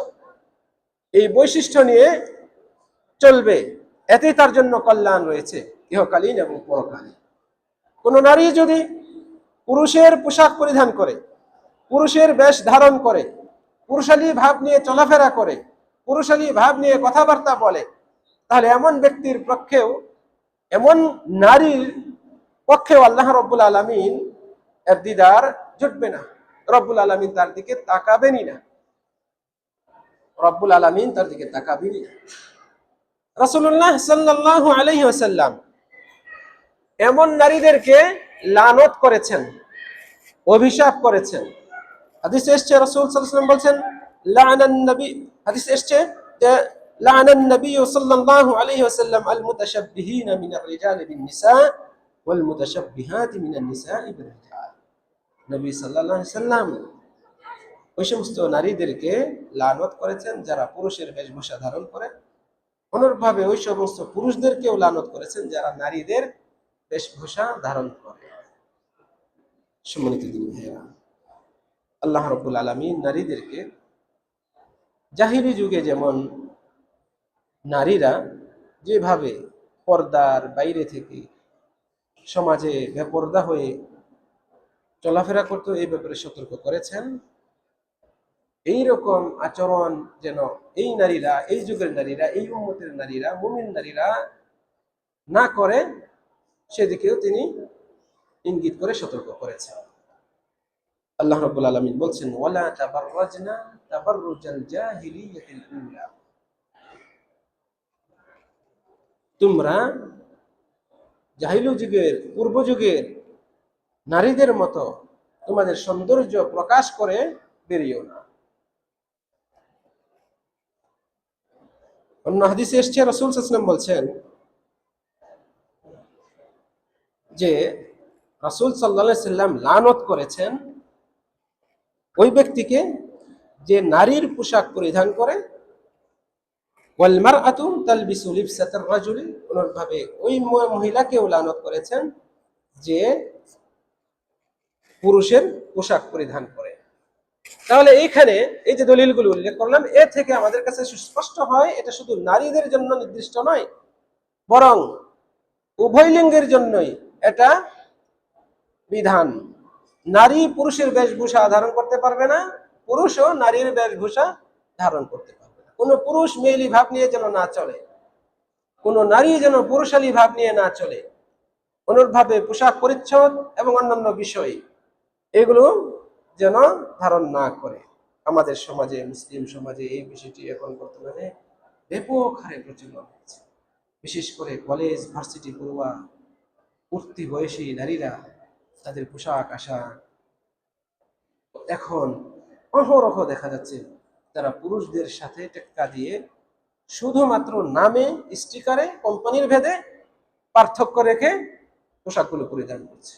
এই বৈশিষ্ট্য নিয়ে চলবে, এতেই তার জন্য কল্যাণ রয়েছে ইহকালীন এবং পরকালীন। কোন নারী যদি পুরুষের পোশাক পরিধান করে, পুরুষের বেশ ধারণ করে, পুরুষালী ভাব নিয়ে চলাফেরা করে, পুরুষালী ভাব নিয়ে কথাবার্তা বলে, তাহলে এমন ব্যক্তির পক্ষেও, এমন নারীর পক্ষেও আল্লাহ রব্বুল আলামিন এর দিদার জুটবে না, রব্বুল আলামিন তার দিকে তাকাবেনই না, রব্বুল আলামিন তার দিকে তাকাবেনই না। রাসূলুল্লাহ সাল্লাল্লাহু আলাইহি ওয়াসাল্লাম এমন নারীদেরকে লানত করেছেন, অভিশাপ করেছেন। হাদিসে এসেছে রাসূল সাল্লাল্লাহু আলাইহি ওয়াসাল্লাম বলছেন, লাআনান নবী, হাদিস এসেছে যে লাআনান নবী সাল্লাল্লাহু আলাইহি ওয়াসাল্লাম আল মুতাশাব্বিহিনা মিনার রিজালি বিন নিসা ওয়াল মুতাশাব্বিহাতি মিনান নিসাই বির রিজাল। নবী সাল্লাল্লাহু আলাইহি ওয়াসাল্লাম ওই সমস্ত নারীদেরকে লানত করেছেন যারা পুরুষের বেশভূষা ধারণ করে, অনুরূপভাবে ওই সমস্ত পুরুষদেরকেও লানত করেছেন যারা নারীদের বেশভূষা ধারণ করে। সম্মানিত দিনী ভাইয়েরা, আল্লাহ রাব্বুল আলামিন নারীদেরকে জাহিলি যুগে যেমন নারীরা যেভাবে পর্দার বাইরে থেকে সমাজে বেপর্দা হয়ে চলাফেরা করতো এই ব্যাপারে সতর্ক করেছেন, এই রকম আচরণ যেন এই নারীরা, এই যুগের নারীরা, এই উম্মতের নারীরা, মুমিন নারীরা না করে সেদিকেও তিনি ইঙ্গিত করে সতর্ক করেছেন। আল্লাহ রাব্বুল আলামিন বলছেন ওয়ালা তাবাররাজনা তাবাররুজাল জাহিলিয়াতিল উলা, তোমরা জাহিলি যুগের, পূর্ব যুগের নারীদের মতো তোমাদের সৌন্দর্য প্রকাশ করে বেরিয়েও না। অন্য হাদিসে এসেছে রাসূল সাল্লাল্লাহু আলাইহি ওয়াসাল্লাম বলছেন যে রাসূল সাল্লাল্লাহু আলাইহি ওয়াসাল্লাম লানত করেছেন ওই ব্যক্তিকে যে নারীর পোশাক পরিধান করে, ওয়াল মারআতু তালবিসু লিবসাতার রাজুলি, অনুরূপভাবে ওই মহিলাকেও লানত করেছেন যে পুরুষের পোশাক পরিধান করে। তাহলে এইখানে এই যে দলিলগুলো উল্লেখ করলাম, এ থেকে আমাদের কাছে সুস্পষ্ট হয় এটা শুধু নারীদের জন্য নির্দিষ্ট নয়, বরং উভয় লিঙ্গের জন্যই এটা বিধান। নারী পুরুষের বেশভূষা ধারণ করতে পারবে না, পুরুষও নারীর বেশভূষা ধারণ করতে পারবে না। কোনো পুরুষ মেয়েলি ভাব নিয়ে যেন না চলে, কোনো নারী যেন পুরুষালী ভাব নিয়ে না চলে। অনুরূপভাবে পোশাক পরিচ্ছদ এবং অন্যান্য বিষয় এগুলো যেন ধারণ না করে। আমাদের সমাজে, মুসলিম সমাজে এই বিষয়টি এখন বর্তমানে ব্যাপক হারে প্রচলন হচ্ছে। বিশেষ করে কলেজ ভার্সিটি পড়ুয়া উঠতি বয়সী নারীরা তাদের পোশাক আশাক এখন অহরহ দেখা যাচ্ছে তারা পুরুষদের সাথে টেক্কা দিয়ে শুধুমাত্র নামে, স্টিকারে, কোম্পানির ভেদে পার্থক্য রেখে পোশাকগুলো পরিধান করছে।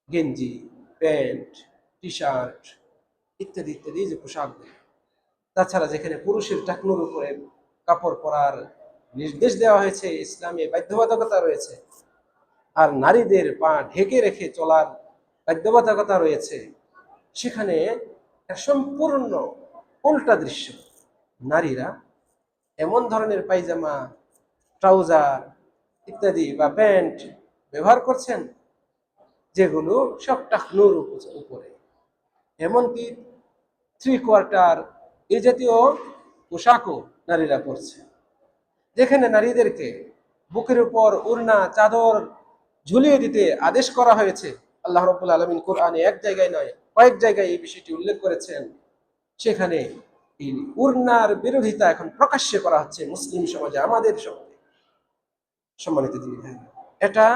গেঞ্জি, প্যান্ট, টি শার্ট ইত্যাদি ইত্যাদি যে পোশাকগুলো। তাছাড়া যেখানে পুরুষের টাকনুর উপরে কাপড় পরার নির্দেশ দেওয়া হয়েছে, ইসলামে বাধ্যবাধকতা রয়েছে, আর নারীদের পা ঢেকে রেখে চলার বাধ্যবাধকতা রয়েছে, সেখানে সম্পূর্ণ উল্টা দৃশ্য। নারীরা এমন ধরনের পায়জামা, ট্রাউজার ইত্যাদি বা প্যান্ট ব্যবহার করছেন যেগুলো সব টাকনুর উপরে, এমনকি 3/4 এই জাতীয় পোশাকও নারীরা পরছে, যেখানে নারীদেরকে বুকের উপর ওড়না, চাদর ঝুলিয়ে দিতে আদেশ করা হয়েছে। আল্লাহ রাব্বুল আলামিন কোরআনে এক জায়গায় নয়, কয়েক জায়গায় এই বিষয়টি উল্লেখ করেছেন। সেখানে এই ওড়নার বিরোধিতা এখন প্রকাশ্যে করা হচ্ছে মুসলিম সমাজে, আমাদের সমাজে। সম্মানিত দিনী ভাই, এটা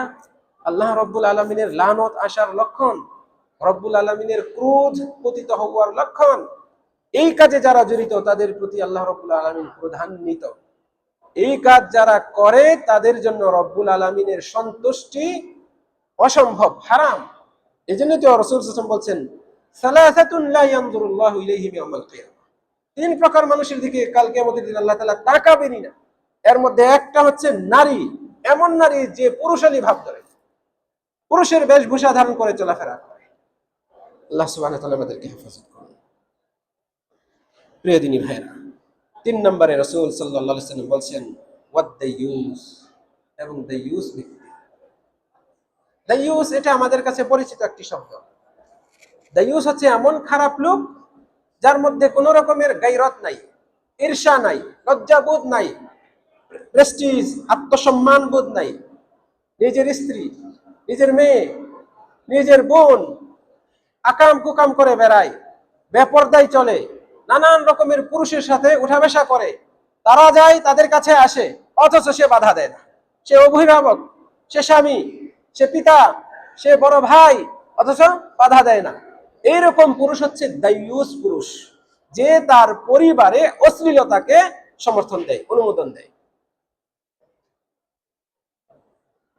আল্লাহ রাব্বুল আলামিনের লানত আসার লক্ষণ, রব্বুল আলামিনের ক্রোধ পতিত হওয়ার লক্ষণ। এই কাজে যারা জড়িত তাদের প্রতি আল্লাহ রাব্বুল আলামিন ক্রোধান্বিত। এই কাজ যারা করে তাদের জন্য রব্বুল আলামিনের সন্তুষ্টি অসম্ভব, হারাম। এজন্য তো রাসূল সাল্লাল্লাহু আলাইহি ওয়াসাল্লাম বলছেন সালাসাতুন লা ইয়ানজুরুল্লাহু ইলাইহিম ইয়াউমাল কিয়ামা, 3 প্রকার মানুষের দিকে কাল কিয়ামতের দিন আল্লাহ তাআলা তাকাবেনই না। এর মধ্যে একটা হচ্ছে নারী, এমন নারী যে পুরুষালী ভাব ধরে, পুরুষের বেশভূষা ধারণ করে চলাফেরা করে। আল্লাহ সুবহানাহু ওয়া তাআলা আমাদেরকে হেফাজত করুন। প্রিয় দিনী ভাইরা, 3 নম্বরে রাসূল সাল্লাল্লাহু আলাইহি ওয়াসাল্লাম বলছেন ওয়াদ দায়ুস, এবং দায়ুস ব্যক্তি। দায়ুস এটা আমাদের কাছে পরিচিত একটি শব্দ। দায়ুস হচ্ছে এমন খারাপ লোক যার মধ্যে কোনো রকমের গায়রত নাই, ঈর্ষা নাই, লজ্জাবোধ নাই, প্রেস্টিজ, আত্মসম্মান বোধ নাই। নিজের স্ত্রী, নিজের মেয়ে, নিজের বোন আকাম কুকাম করে বেড়ায়, বেপরদায় চলে, নানান রকমের পুরুষের সাথে উঠাবেশা করে, তারা যায় তাদের কাছে আসে, অথচ সে বাধা দেয় না। সে অভিভাবক, সে স্বামী, সে পিতা, সে বড় ভাই, অথচ বাধা দেয় না। এইরকম পুরুষ হচ্ছে দায়ুস পুরুষ, যে তার পরিবারে অশ্লীলতাকে সমর্থন দেয়, অনুমোদন দেয়।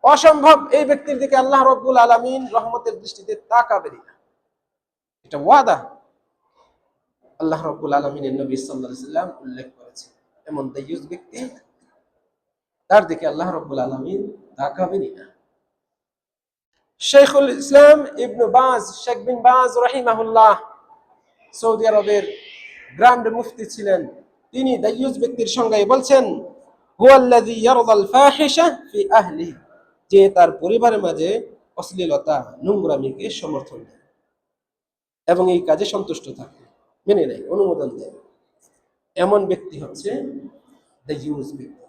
অসম্ভব এই ব্যক্তির দিকে আল্লাহ রাব্বুল আলামিন রহমতের দৃষ্টিতে তাকাবেন না, এটা ওয়াদা আল্লাহ রাব্বুল আলামিনের নবী সাল্লাল্লাহু আলাইহি ওয়াসাল্লাম উল্লেখ করেছেন। এমন দায়ুস ব্যক্তি, তার দিকে আল্লাহ রাব্বুল আলামিন তাকাবেন না। শেখুল ইসলাম ইবনে বাজ, শেখ বিন বাজ রাহিমাহুল্লাহ, সৌদি আরবের গ্র্যান্ড মুফতি ছিলেন। তিনি দায়ুস ব্যক্তির সংজ্ঞায় বলছেন, হুয়াল্লাযী ইয়ারদাল ফাহিশা ফি আহলিহি, যে তার পরিবারের মাঝে অশ্লীলতা, নোংরামিকে সমর্থন দেয় এবং এই কাজে সন্তুষ্ট থাকে, মেনে নেয়, অনুমোদন দেয়। এমন ব্যক্তি হচ্ছে দায়ুস ব্যক্তি।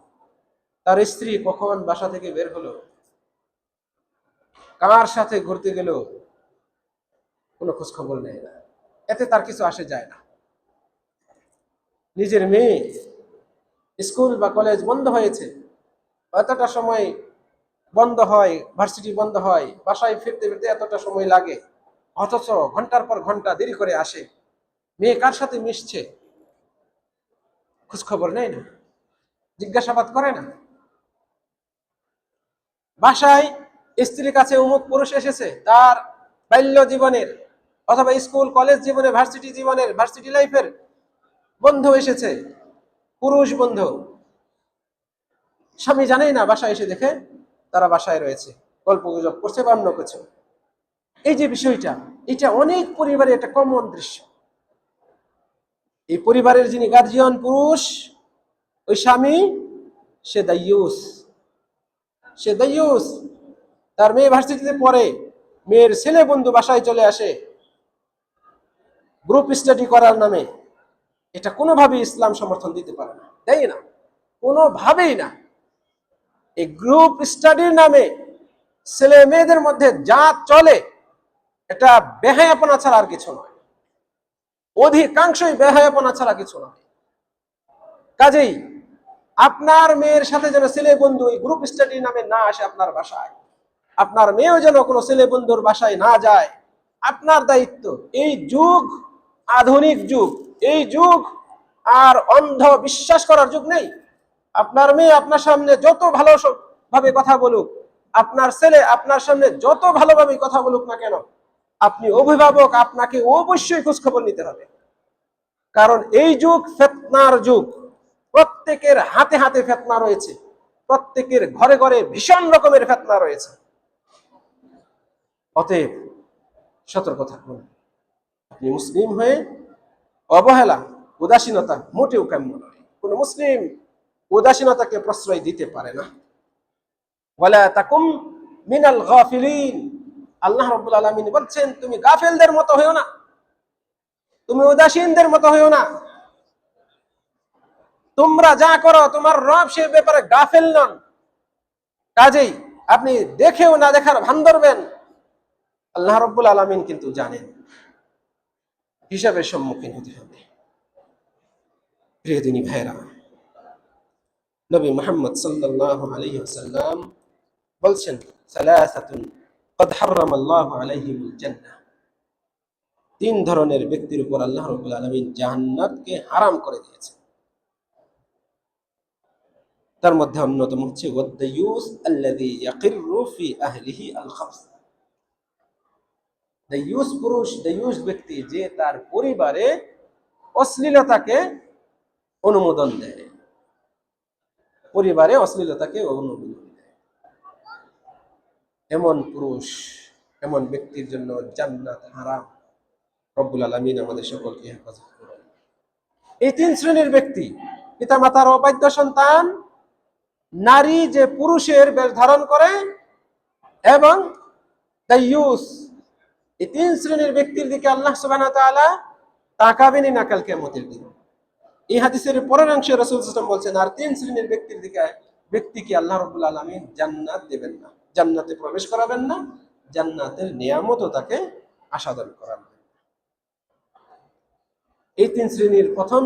তার স্ত্রী কখন বাসা থেকে বের হলো, কার সাথে ঘুরতে গেল, কোনো খোঁজ খবর নেয় না, এতে তার কিছু আসে যায় না। নিজের মেয়ে স্কুল বা কলেজ বন্ধ হয়েছে, এতটা সময় বন্ধ হয়, ভার্সিটি বন্ধ হয়, বাসায় ফিরতে ফিরতে এতটা সময় লাগে, অথচ ঘন্টার পর ঘন্টা দেরি করে আসে। মেয়ে কার সাথে মিশছে খোঁজ খবর নেয় না, জিজ্ঞাসাবাদ করে না। বাসায় স্ত্রীর কাছে অমুক পুরুষ এসেছে, তার বাল্য জীবনের অথবা স্কুল কলেজ জীবনে, ভার্সিটি জীবনের, ভার্সিটি লাইফের বন্ধু এসেছে, পুরুষ বন্ধু। স্বামী জানেই না, বাসায় এসে দেখে তারা বাসায় রয়েছে, গল্প গুজব করছে বা অন্য কিছু। এই যে বিষয়টা, এটা অনেক পরিবারে একটা কমন দৃশ্য। এই পরিবারের যিনি গার্জিয়ান পুরুষ, ওই স্বামী, সে দায়ুস, সে দায়ুস। তার মেয়ে ভার্সিটিতে পড়ে, মেয়ের ছেলে বন্ধু বাসায় চলে আসে গ্রুপ স্টাডি করার নামে। এটা কোনোভাবেই ইসলাম সমর্থন দিতে পারে না, দেয় না, কোনোভাবেই না। এই গ্রুপ স্টাডির নামে ছেলে মেয়েদের মধ্যে যা চলে, এটা বেহায়াপনা ছাড়া আর কিছু নয়, অধিকাংশই বেহায়াপনা ছাড়া কিছু নয়। কাজেই আপনার মেয়ের সাথে যেন ছেলে বন্ধু এই গ্রুপ স্টাডির নামে না আসে আপনার বাসায়, আপনার মেয়েও যেন কোনো ছেলে বন্ধুর বাসায় না যায়, আপনার দায়িত্ব। এই যুগ আধুনিক যুগ, এই যুগ আর অন্ধ বিশ্বাস করার যুগ নেই। আপনার মেয়ে আপনার সামনে যত ভালো ভাবে কথা বলুক, আপনার ছেলে আপনার সামনে যত ভালোভাবে কথা বলুক না কেন, আপনি অভিভাবক, আপনাকে অবশ্যই খোঁজখবর নিতে হবে। কারণ এই যুগ ফিতনার যুগ, প্রত্যেকের হাতে হাতে ফিতনা রয়েছে, প্রত্যেকের ঘরে ঘরে ভীষণ রকমের ফিতনা রয়েছে। অতএব সতর্ক থাকুন। আপনি মুসলিম হয়ে অবহেলা, উদাসীনতা মোটেও কাম্য নয়। কোন মুসলিম উদাসীনতাকে প্রশ্রয় দিতে পারে না। ওয়ালা তাকুম মিনাল গাফিলিন, আল্লাহ রাব্বুল আলামিন বলছেন, তুমি গাফেলদের মতো হইও না, তুমি উদাসীনদের মতো হইও না। তোমরা যা করো, তোমার রব সে ব্যাপারে গাফেল নন। কাজেই আপনি দেখেও না দেখার ভান ধরবেন, আল্লাহ রাব্বুল আলামিন কিন্তু জানেন, হিসাবের সম্মুখীন হতে হবে। প্রিয় দিনী ভাইরা, নবী মুহাম্মদ সাল্লাল্লাহু আলাইহি ওয়াসাল্লাম বলছেন, সালাসাতুন ক্বাদ হারামাল্লাহু আলাইহিমুল জান্নাহ, তিন ধরনের ব্যক্তির উপর আল্লাহ রাব্বুল আলামিন জান্নাতকে হারাম করে দিয়েছেন। তার মধ্যে অন্যতম হচ্ছে ওয়াদ-দায়ুস আল্লাযী ইয়াকিররু ফি আহলিহি আল-খাবস, দায়ুস পুরুষ, দায়ুস ব্যক্তি, যে তার পরিবারে অশ্লীলতাকে অনুমোদন দেয়, পরিবারে অশ্লীলতাকে অনুমোদন দেয়। এমন পুরুষ, এমন ব্যক্তির জন্য জান্নাত হারাম। রব্বুল আলামিন আমাদের সকলকে হেফাজত করুন। এই তিন শ্রেণীর ব্যক্তি, পিতামাতার অবাধ্য সন্তান, নারী যে পুরুষের বেশ ধারণ করে, এবং দায়ুস, এই তিন শ্রেণীর ব্যক্তির দিকে আল্লাহ সুবহানাহু ওয়া তাআলা তাকাবেনই না কাল কিয়ামতের দিন। এই হাদিসের পরের অংশে রাসূল সাল্লাল্লাহু আলাইহি ওয়াসাল্লাম বলছেন, আর তিন শ্রেণীর ব্যক্তির দিকে, ব্যক্তিকে আল্লাহ রাব্বুল আলামিন জান্নাত দেবেন না, জান্নাতে প্রবেশ করাবেন না, জান্নাতের নিয়ামতও তাকে আস্বাদন করাবেন। এই তিন শ্রেণীর প্রথম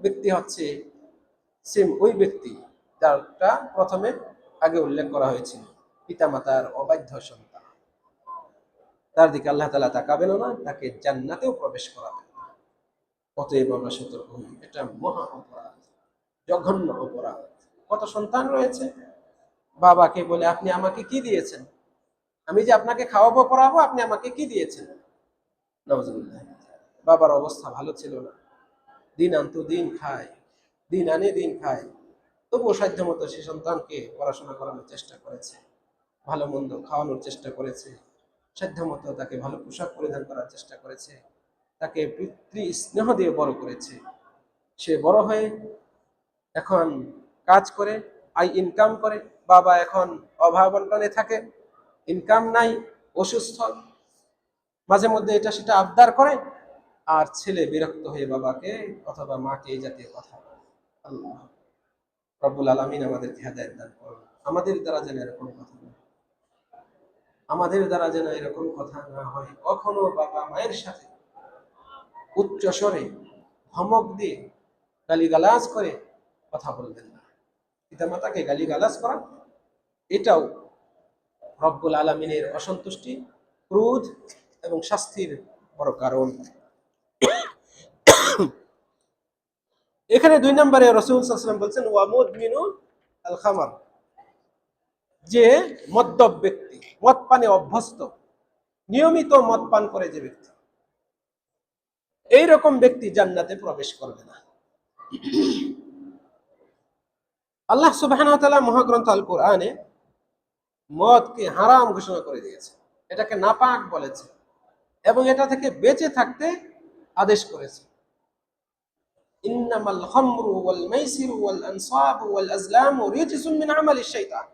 ব্যক্তি হচ্ছে সেম ওই ব্যক্তি যারটা প্রথমে আগে উল্লেখ করা হয়েছিল, পিতামাতার অবাধ্য সন্তান। তার দিকে আল্লাহ তাআলা তাকাবেন না, তাকে জান্নাতেও প্রবেশ করাবেন না। অতএব আমরা সতর্ক হই, এটা মহা অপরাধ, জঘন্য অপরাধ। কত সন্তান রয়েছে বাবাকে বলে, আপনি আমাকে কি দিয়েছেন, আমি যে আপনাকে খাওয়াবো পড়াবো, আপনি আমাকে কি দিয়েছেন। নাউজুবিল্লাহ। বাবার অবস্থা ভালো ছিল না, দিন আনতো দিন খায়, দিন আনে দিন খায়, তবুও সাধ্য মতো সে সন্তানকে পড়াশোনা করানোর চেষ্টা করেছে, ভালো মন্দ খাওয়ানোর চেষ্টা করেছে, সাধ্য মতো তাকে ভালো পোশাক পরিধান করার চেষ্টা করেছে, তাকে পিতৃ স্নেহ দিয়ে বড় করেছে। সে বড় হয়ে এখন কাজ করে, ইনকাম করে, বাবা এখন অভাব অনটনে থাকে, ইনকাম নাই, অসুস্থ, মাঝে মধ্যে এটা সেটা আবদার করে, আর ছেলে বিরক্ত হয়ে বাবাকে অথবা মাকে এই জাতীয় কথা বলে। আল্লাহ রব্বুল আলামিন আমাদেরকে হেদায়েত দান করুন। আমাদের দ্বারা যেন এরকম কথা না, আমাদের দ্বারা যেন এরকম কথা না হয়। কখনো বাবা মায়ের সাথে উচ্চ স্বরে ধমক দিয়ে গালিগালাজ করে কথা বলবেন না। পিতামাতাকে গালিগালাজ করা এটাও রব্বুল আলামিনের অসন্তুষ্টি, ক্রোধ এবং শাস্তির বড় কারণ। এখানে 2 নম্বরে রাসূল সাল্লাল্লাহু আলাইহি ওয়াসাল্লাম বলছেন ওয়া মুদমিনু আল খামার, যে মদ্যপ ব্যক্তি, মদ পানে অভ্যস্ত, নিয়মিত মদ পান করে যে ব্যক্তি, এইরকম ব্যক্তি জান্নাতে প্রবেশ করবে না। আল্লাহ সুবহানাহু ওয়া তাআলা মহাগ্রন্থ আল কোরআনে মদকে হারাম ঘোষণা করে দিয়েছে, এটাকে নাপাক বলেছে এবং এটা থেকে বেঁচে থাকতে আদেশ করেছে। ইন্নামাল খামরু ওয়াল মাইসিরু ওয়াল আনসাবু ওয়াল আজলামু রিজসুম মিন আমালিশ শাইতান,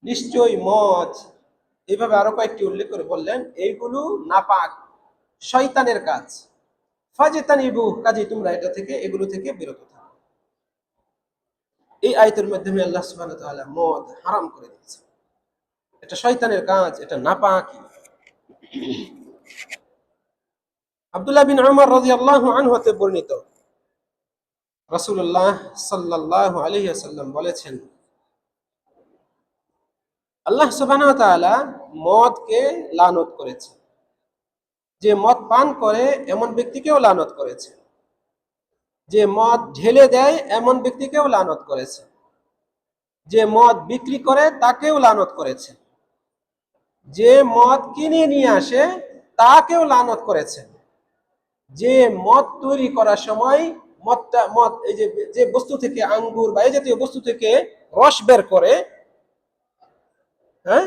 নিশ্চয়ই মদ, এইভাবে আরো কয়েকটি উল্লেখ করে বললেন এইগুলো নাপাক, শয়তানের কাজ। ফাজতানিবু, কাজে তোমরা এটা থেকে, এগুলো থেকে বিরত থাকো। এই আয়াতের মাধ্যমে আল্লাহ সুবহানাহু ওয়া তাআলা মদ হারাম করে দিয়েছে, এটা শয়তানের কাজ, এটা নাপাক। আব্দুল্লাহ বিন উমর রাদিয়াল্লাহু আনহু হতে বর্ণিত, রাসূলুল্লাহ সাল্লাল্লাহু আলাইহি ওয়াসাল্লাম বলেছেন, আল্লাহ সুবহানাহু ওয়া তাআলা মদকে লানত করেছে, যে মদ পান করে এমন ব্যক্তিকেও লানত করেছে, যে মদ ঢেলে দেয় এমন ব্যক্তিকেও লানত করেছে, যে মদ বিক্রি করে তাকেও লানত করেছে, যে মদ কিনে নিয়ে আসে তাকেও লানত করেছে, যে মদ তৈরি করার সময় মদ এই যে বস্তু থেকে, আঙ্গুর বা এই জাতীয় বস্তু থেকে রস বের করে, হ্যাঁ,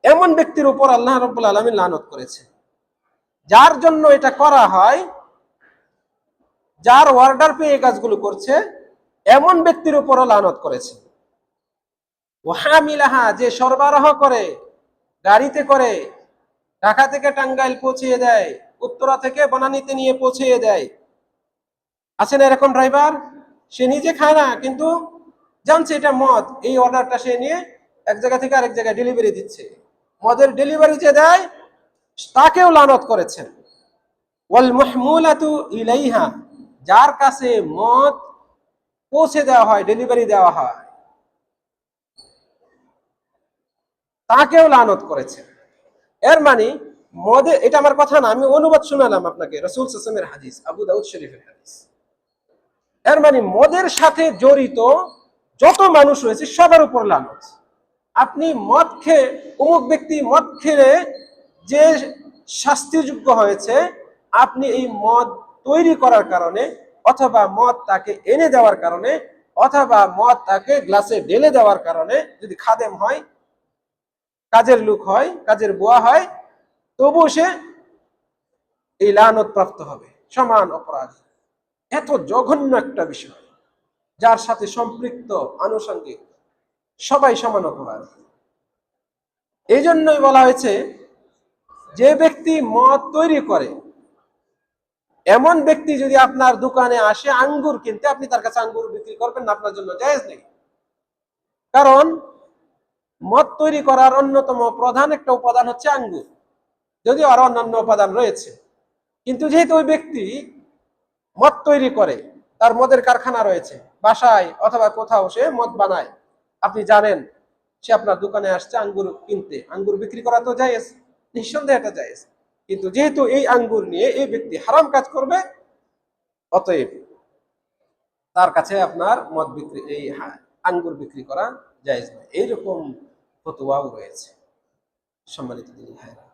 এমন ব্যক্তির উপর আল্লাহ রাব্বুল আলামিন লানত করেছে। যার জন্য এটা করা হয়, যার অর্ডার পেয়ে এই কাজগুলো করছে, এমন ব্যক্তির উপরও লানত করেছে। ওয়াহামিলাহা, যে সরবরাহ করে, গাড়িতে করে ঢাকা থেকে টাঙ্গাইল পৌঁছিয়ে দেয়, উত্তরা থেকে বনানীতে নিয়ে পৌঁছিয়ে দেয়। আছেন এরকম ড্রাইভার, সে নিজে খায় না কিন্তু জানছে এটা মদ, এই অর্ডারটা সে নিয়ে এক জায়গা থেকে আরেক জায়গায় ডেলিভারি দিচ্ছে। মদের ডেলিভারি যে দেয় তাকেও লানত করেছেন। ওয়াল মাহমুলাতু ইলাইহা, যার কাছে মদ পৌঁছে দেওয়া হয়, ডেলিভারি দেওয়া হয়, তাকেও লানত করেছেন। এর মানে মদে, এটা আমার কথা না, আমি অনুবাদ শোনালাম আপনাকে, রাসূল সাল্লাল্লাহু আলাইহি ওয়াসাল্লামের হাদিস, আবু দাউদ শরীফের হাদিস। এর মানে মদের সাথে জড়িত যত মানুষ রয়েছে সবার উপর লানত। আপনি মদ খেয়ে, অমুক ব্যক্তি মদ খেলে যে শাস্তিযোগ্য হয়েছে, আপনি এই মদ তৈরি করার কারণে, অথবা মদ তাকে এনে দেওয়ার কারণে, অথবা মদ তাকে গ্লাসে ঢেলে দেওয়ার কারণে, যদি খাদেম হয়, কাজের লোক হয়, কাজের বুয়া হয়, তবুও সে এই লানত প্রাপ্ত হবে, সমান অপরাধী। এত জঘন্য একটা বিষয়, যার সাথে সম্পৃক্ত আনুষঙ্গিক সবাই সমান অপরাধী। এই জন্যই বলা হয়েছে, যে ব্যক্তি মদ তৈরি করে এমন ব্যক্তি যদি আপনার দোকানে আসে আঙ্গুর কিনতে, আপনি তার কাছে আঙ্গুর বিক্রি করবেন না, আপনার জন্য জায়েজ নেই। কারণ মদ তৈরি করার অন্যতম প্রধান একটা উপাদান হচ্ছে আঙ্গুর, যদিও আরো অন্যান্য উপাদান রয়েছে, কিন্তু যেহেতু ওই ব্যক্তি মদ তৈরি করে, তার মদের কারখানা রয়েছে, বাসায় অথবা কোথাও সে মদ বানায়, আপনি জানেন সে আপনার দোকানে আসছে আঙ্গুর কিনতে, আঙ্গুর বিক্রি করা তো জায়েজ, নিঃসন্দেহে এটা জায়েজ। কিন্তু যেহেতু এই আঙ্গুর নিয়ে এই ব্যক্তি হারাম কাজ করবে, অতএব তার কাছে আপনার মদ বিক্রি, এই আঙ্গুর বিক্রি করা জায়েজ নয়। এইরকম ফতোয়াও রয়েছে। সম্মানিত দিনী ভাইরা,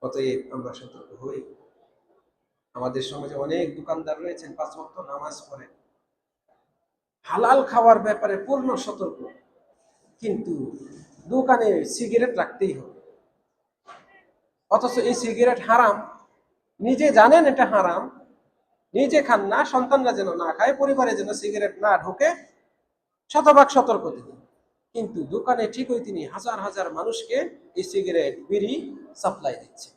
অতএব আমরা সতর্ক হই। আমাদের সমাজে অনেক দোকানদার রয়েছেন 5 ওয়াক্ত নামাজ পড়ে, হালাল খাওয়ার ব্যাপারে পূর্ণ সতর্ক, কিন্তু দোকানে সিগারেট রাখতেই হবে। অথচ এই সিগারেট হারাম, নিজে জানেন এটা হারাম, নিজে খান না, সন্তানরা যেন না খায়, পরিবারে যেন সিগারেট না ঢোকে, শতভাগ সতর্ক তিনি। কিন্তু দোকানে ঠিকই তিনি হাজার হাজার মানুষকে এই সিগারেট বিড়ি সাপ্লাই দিচ্ছে।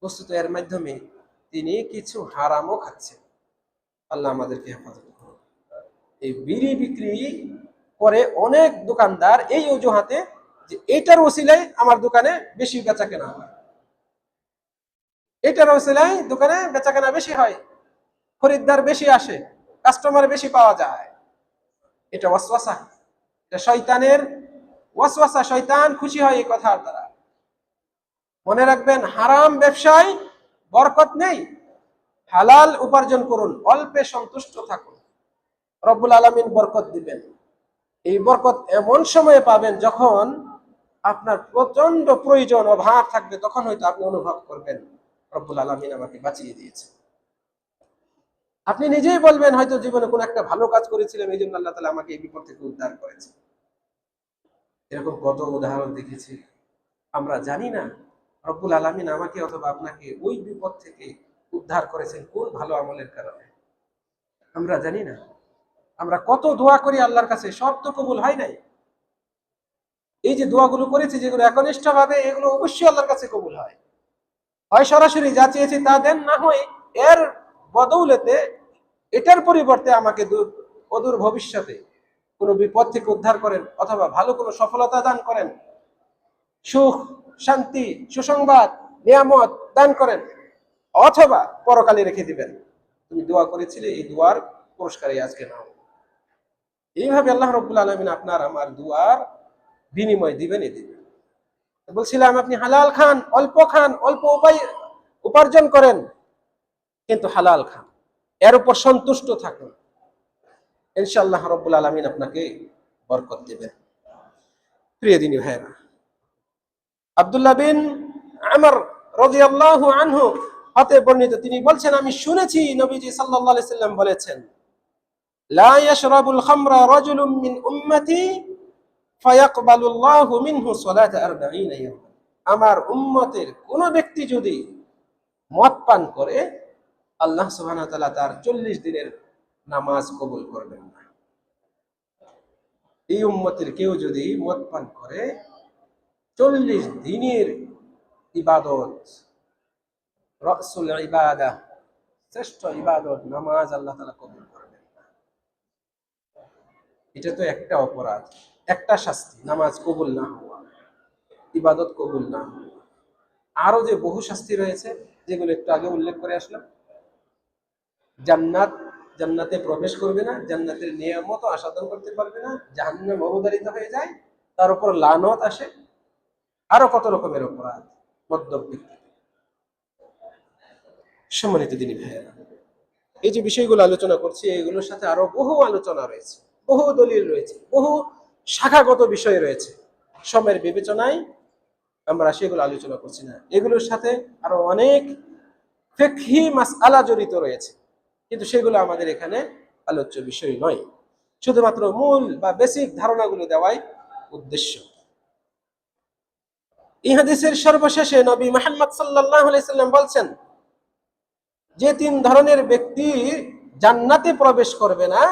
বস্তুত এর মাধ্যমে তিনি কিছু হারামও খাচ্ছেন। আল্লাহ আমাদেরকে হেফাজত করুন। এই বিড়ি বিক্রি করে অনেক দোকানদার এই অজুহাতে যে এটার ওসিলায় আমার দোকানে বেশি বেচা কেনা হয়, এটার ওসিলায় দোকানে বেচা কেনা বেশি হয়, খরিদ্দার বেশি আসে, কাস্টমার বেশি পাওয়া যায়। এটা ওয়াসওয়াসা, এটা শয়তানের ওয়াসওয়াসা। শয়তান খুশি হয় এই কথার দ্বারা। মনে রাখবেন, হারাম ব্যবসায় বরকত নেই। হালাল উপার্জন করুন, অল্পে সন্তুষ্ট থাকুন, রব্বুল আলামিন বরকত দিবেন। এই বরকত এমন সময়ে পাবেন যখন আপনার প্রচন্ড প্রয়োজন, অভাব থাকবে, তখন হয়তো আপনি অনুভব করবেন রব্বুল আলামিন আমাকে বাঁচিয়ে দিয়েছে। আপনি নিজেই বলবেন হয়তো জীবনে কোন একটা ভালো কাজ করেছিলাম, এই জন্য আল্লাহ তাআলা আমাকে এই বিপদ থেকে উদ্ধার করেছে। এরকম কত উদাহরণ দেখেছি। আমরা জানি না রব্বুল আলামিন আমাকে অথবা আপনাকে ওই বিপদ থেকে উদ্ধার করেছেন কোন ভালো আমলের কারণে, আমরা জানি না। আমরা কত দোয়া করি আল্লাহর কাছে, সব তো কবুল হয় নাই। এই যে দোয়াগুলো করেছি, যেগুলো একনিষ্ঠ ভাবে, এগুলো অবশ্যই আল্লাহর কাছে কবুল হয়। হয় সরাসরি যা চেয়েছি তা দেন, না হয় এর বদৌলতে, এটার পরিবর্তে আমাকে অদূর ভবিষ্যতে কোনো বিপদ থেকে উদ্ধার করেন, অথবা ভালো কোনো সফলতা দান করেন, সুখ শান্তি সুসংবাদ নিয়ামত দান করেন, অথবা পরকালে রেখে দিবেন। তুমি দোয়া করেছিলে, এই দোয়ার পুরস্কারই আজকে নাও। এইভাবে আল্লাহ রাব্বুল আলামিন আপনার আমার দোয়ার বিনিময় দিবেনই দিবেন। বলছিলাম, আপনি হালাল খান, অল্প উপার্জন করেন, কিন্তু হালাল খান, এর উপর সন্তুষ্ট থাকুন, ইনশাআল্লাহ রাব্বুল আলামিন আপনাকে বরকত দিবেন। প্রিয় দিনী ভাইরা, আব্দুল্লাহ বিন আমর রাদিয়াল্লাহু আনহু হতে বর্ণিত, তিনি বলছেন, আমি শুনেছি নবীজি সাল্লাল্লাহু আলাইহি সাল্লাম বলেছেন, লা ইয়াশরাবুল খামরা রাজুলুম মিন উম্মতি ফায়াকবালুল্লাহু মিনহু সালাতা 40 ইয়াওমান। আমার উম্মতের কোন ব্যক্তি যদি মদ পান করে, আল্লাহ সুবহানাহু ওয়া তাআলা তার 40 দিনের নামাজ কবুল করবেন না। এই উম্মতের কেউ যদি মদ পান করে, 40 দিনের ইবাদত, রাসুল ইবাদা, শ্রেষ্ঠ ইবাদত নামাজ আল্লাহ তাআলা কবুল করবেন না। এটা তো একটা অপরাধ, একটা শাস্তি, নামাজ কবুল না হওয়া, ইবাদত কবুল না হওয়া। আরো যে বহু শাস্তি রয়েছে, যেগুলো একটু আগে উল্লেখ করে আসলাম। জান্নাতে প্রবেশ করবে না, জান্নাতের নিয়ামত আস্বাদন করতে পারবে না, জাহান্নামে অবধারিত হয়ে যায়, তার উপর লানত আসে, আরো কত রকমের অপরাধ, মদ্যপ ব্যক্তি। সম্মানিত দিনী ভাইয়েরা, এই যে বিষয়গুলো আলোচনা করছি, এগুলোর সাথে আরো বহু আলোচনা রয়েছে, বহু দলিল রয়েছে, বহু শাখাগত বিষয় রয়েছে। সময়ের বিবেচনায় আমরা সেগুলো আলোচনা করছি না। এগুলোর সাথে আরো অনেক ফিকহি মাসআলা জড়িত রয়েছে, কিন্তু সেগুলো আমাদের এখানে আলোচ্য বিষয় নয়। শুধুমাত্র মূল বা বেসিক ধারণাগুলো দেওয়াই উদ্দেশ্য। এই হাদিসের সর্বশেষে নবী মুহাম্মদ সাল্লাল্লাহু আলাইহি সাল্লাম বলছেন, যে 3 ধরনের ব্যক্তি জান্নাতে প্রবেশ করবে না,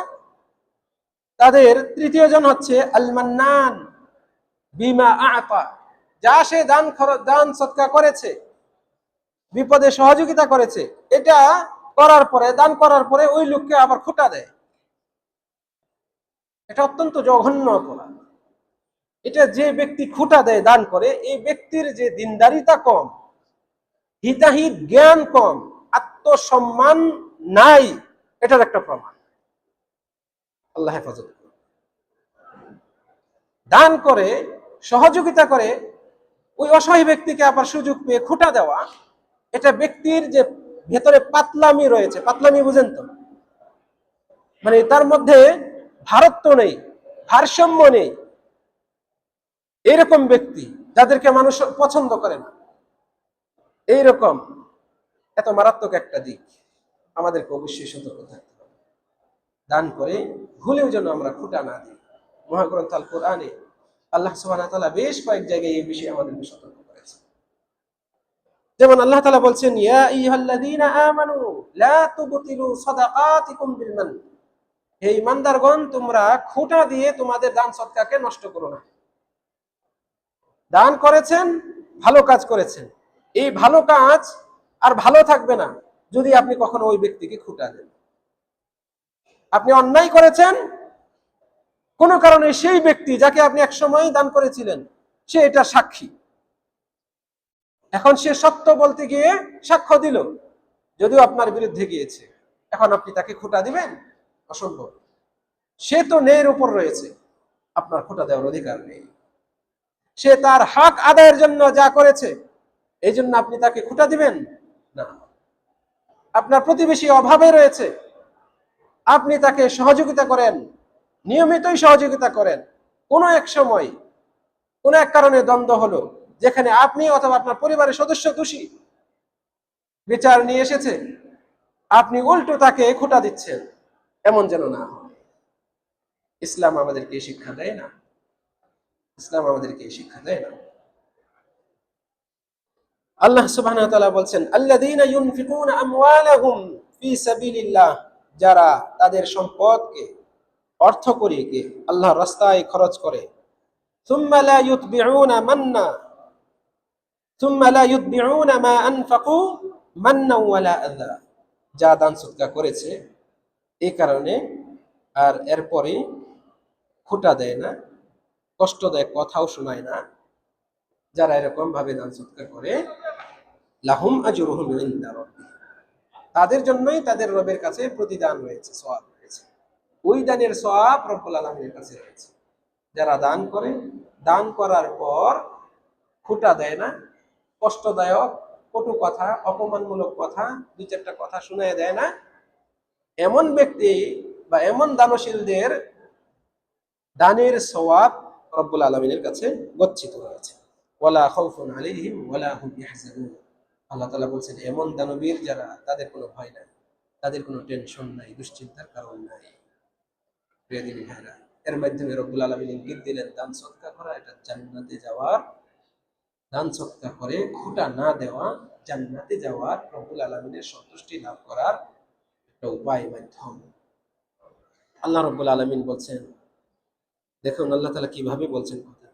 তাদের তৃতীয় জন হচ্ছে আল মান্নান বিমা আতা, যা সে দান সদকা করেছে, বিপদে সহযোগিতা করেছে, এটা করার পরে, দান করার পরে ওই লোককে আবার খোঁটা দেয়। এটা অত্যন্ত জঘন্য অপরাধ। এটা যে ব্যক্তি খোঁটা দেয়, দান করে, এই ব্যক্তির যে দিনদারিতা কম, হিতাহিত জ্ঞান কম, আত্মসম্মান নাই, এটার একটা প্রমাণ। আল্লাহ হেফাজত। দান করে, সহযোগিতা করে, ওই অসহায় ব্যক্তিকে আবার সুযোগ পেয়ে খোঁটা দেওয়া, এটা ব্যক্তির যে ভেতরে পাতলামি রয়েছে, পাতলামি বুঝেন তো, মানে তার মধ্যে ভারত্ব নেই, ভারসাম্য নেই, এইরকম ব্যক্তি যাদেরকে মানুষ পছন্দ করে না, এইরকম এত মারাত্মক একটা দিক, আমাদেরকে অবশ্যই সতর্ক থাকতে হবে। দান করে ভুলেও যেন আমরা খুঁটা না দিই। মহাগ্রন্থ আল কোরআনে আল্লাহ সুবহানাহু ওয়া তাআলা বেশ কয়েক জায়গায় এই বিষয়ে আমাদেরকে সতর্ক করেছেন। যেমন আল্লাহ তাআলা বলছেন, ইয়া আইয়ুহাল্লাযীনা আমানু লা তুবতিলু সাদাকাতিকুম বিল মান, হে ঈমানদারগণ, তোমরা খুঁটা দিয়ে তোমাদের দান সদকাকে নষ্ট করো না। দান করেছেন, ভালো কাজ করেছেন, এই ভালো কাজ আর ভালো থাকবে না যদি আপনি কখনো ওই ব্যক্তিকে খুঁটা দেন। আপনি অন্যায় করেছেন, কোন কারণে সেই ব্যক্তি যাকে আপনি একসময় দান করেছিলেন সে এটা সাক্ষী, এখন সে সত্য বলতে গিয়ে সাক্ষ্য দিল, যদিও আপনার বিরুদ্ধে গিয়েছে, এখন আপনি তাকে খুঁটা দিবেন? অসম্ভব। সে তো ন্যায়ের উপর রয়েছে, আপনার খুঁটা দেওয়ার অধিকার নেই। সে তার হক আদায়ের জন্য যা করেছে, এই জন্য আপনি তাকে খুঁটা দিবেন না। আপনার প্রতিবেশী অভাবে রয়েছে, আপনি তাকে সহযোগিতা করেন, নিয়মিতই সহযোগিতা করেন। কোনো এক সময় কোনো এক কারণে দ্বন্দ্ব হলো, যেখানে আপনি অথবা আপনার পরিবারের সদস্য দোষী, বিচার নিয়ে এসেছে, আপনি উল্টো তাকে খুঁটা দিচ্ছেন, এমন যেন না হয়। ইসলাম আমাদেরকে শিক্ষা দেয় না, ইসলাম আমাদেরকে শিক্ষা দেয় না। আল্লাহ সুবহানাহু ওয়া তাআলা বলছেন, আল্লাযীনা ইউনফিকুনা আমওয়ালাহুম ফি সাবিলিল্লাহ, যারা তাদের সম্পদকে, অর্থ করিকে আল্লাহর রাস্তায় খরচ করে, সুম্মা লা ইউতবিউনা মান্না সুম্মা লা ইউতবিউনা মা আনফাকু মান্না ওয়ালা আযা, যা দান সদকা করেছে এই কারণে আর এরপরে খুঁটা দেয় না, কষ্ট দেয়, কথাও শোনায় না, যারা এরকম ভাবে দান সদকা করে, লাহুম আজরুহুম ইনদা রাব্বিহিম, তাদের জন্যই তাদের রবের কাছে প্রতিদান রয়েছে, সওয়াব রয়েছে। ওই দানের সওয়াব রব্বুল আলামিনের কাছে রয়েছে। যারা দান করে, দান করার পর খুঁটা দেয় না, কষ্টদায়ক কটু কথা, অপমানমূলক কথা, দুই চারটা কথা শুনিয়ে দেয় না, এমন ব্যক্তি বা এমন দানশীলদের দানের সওয়াব রব্বুল আলামিনের কাছে গচ্ছিত রয়েছে। ওয়ালা খাউফুন আলাইহিম ওয়ালা হুম ইয়াহজানুন, আল্লাহ তাআলা বলেন এমন দানবীর যারা, তাদের কোনো ভয় নাই, তাদের কোনো টেনশন নাই, দুশ্চিন্তার কারণ নাই। প্রিয় দিনী ভাইরা, এর মাধ্যমে রব্বুল আলামিন ইঙ্গিত দিলেন দান সদকা করা এটা জান্নাতে যাওয়ার, দান সদকা করে খুঁটা না দেওয়া জান্নাতে যাওয়ার, রব্বুল আলামিনের সন্তুষ্টি লাভ করার একটা উপায়, মাধ্যম। আল্লাহ রব্বুল আলামিন বলছেন, দেখুন আল্লাহ তাআলা কিভাবে বলছেন কথা,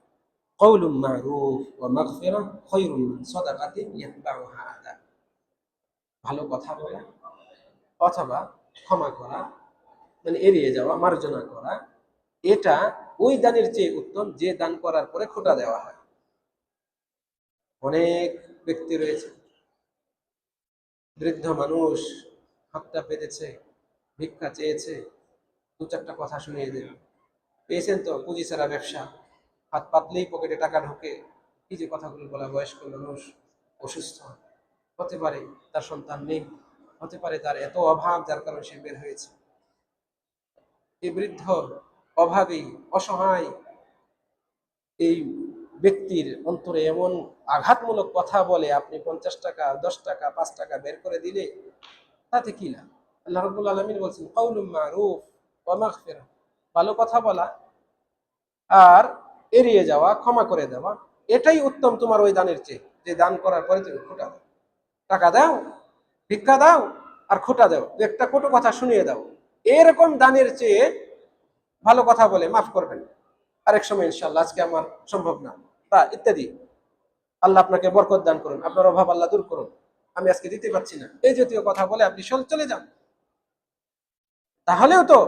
কওলুম মা'রুফ ওয়া মাগফিরাহ খায়রুম মিন সাদাকাতিন ইয়াতবাউহা আযা, ভালো কথা বলা অথবা ক্ষমা করা, মানে এড়িয়ে যাওয়া, মার্জনা করা, এটা ওই দানের চেয়ে উত্তম যে দান করার পরে খোঁটা দেওয়া হয়। অনেক ব্যক্তি রয়েছে, বৃদ্ধ মানুষ হাতটা পেতেছে, ভিক্ষা চেয়েছে, দু চারটা কথা শুনিয়ে দেন, পেয়েছেন তো পুঁজি ছাড়া ব্যবসা, হাত পাতলেই পকেটে টাকা ঢোকে, এই যে কথাগুলো বলা, বয়স্ক মানুষ, অসুস্থ হতে পারে, তার সন্তান নেই, হতে পারে তার এত অভাব যার কারণে সে বের হয়েছে, এই বৃদ্ধ অভাবী অসহায় এই ব্যক্তির অন্তরে এমন আঘাতমূলক কথা বলে, আপনি 50 টাকা 10 টাকা 5 টাকা বের করে দিলে তাতে কি না? আল্লাহ রাব্বুল আলামিন বলছেন কাউলুম মারুফ ওয়া মাগফিরাহ, ভালো কথা বলা আর এড়িয়ে যাওয়া, ক্ষমা করে দেওয়া, এটাই উত্তম তোমার ওই দানের চেয়ে, যে দান করার পরে তুমি খোঁটা দাও, টাকা দাও, ভিক্ষা দাও আর খোঁটা দাও, একটা কটু কথা শুনিয়ে দাও, এরকম দানের চেয়ে ভালো কথা বলে মাফ করবেন, আরেক সময় ইনশাআল্লাহ, আজকে আমার সম্ভব না, বা ইত্যাদি, আল্লাহ আপনাকে বরকত দান করুন, আপনার অভাব আল্লাহ দূর করুন, আমি আজকে দিতে পারছি না, এই জাতীয় কথা বলে আপনি চলে যান, তাহলেও তো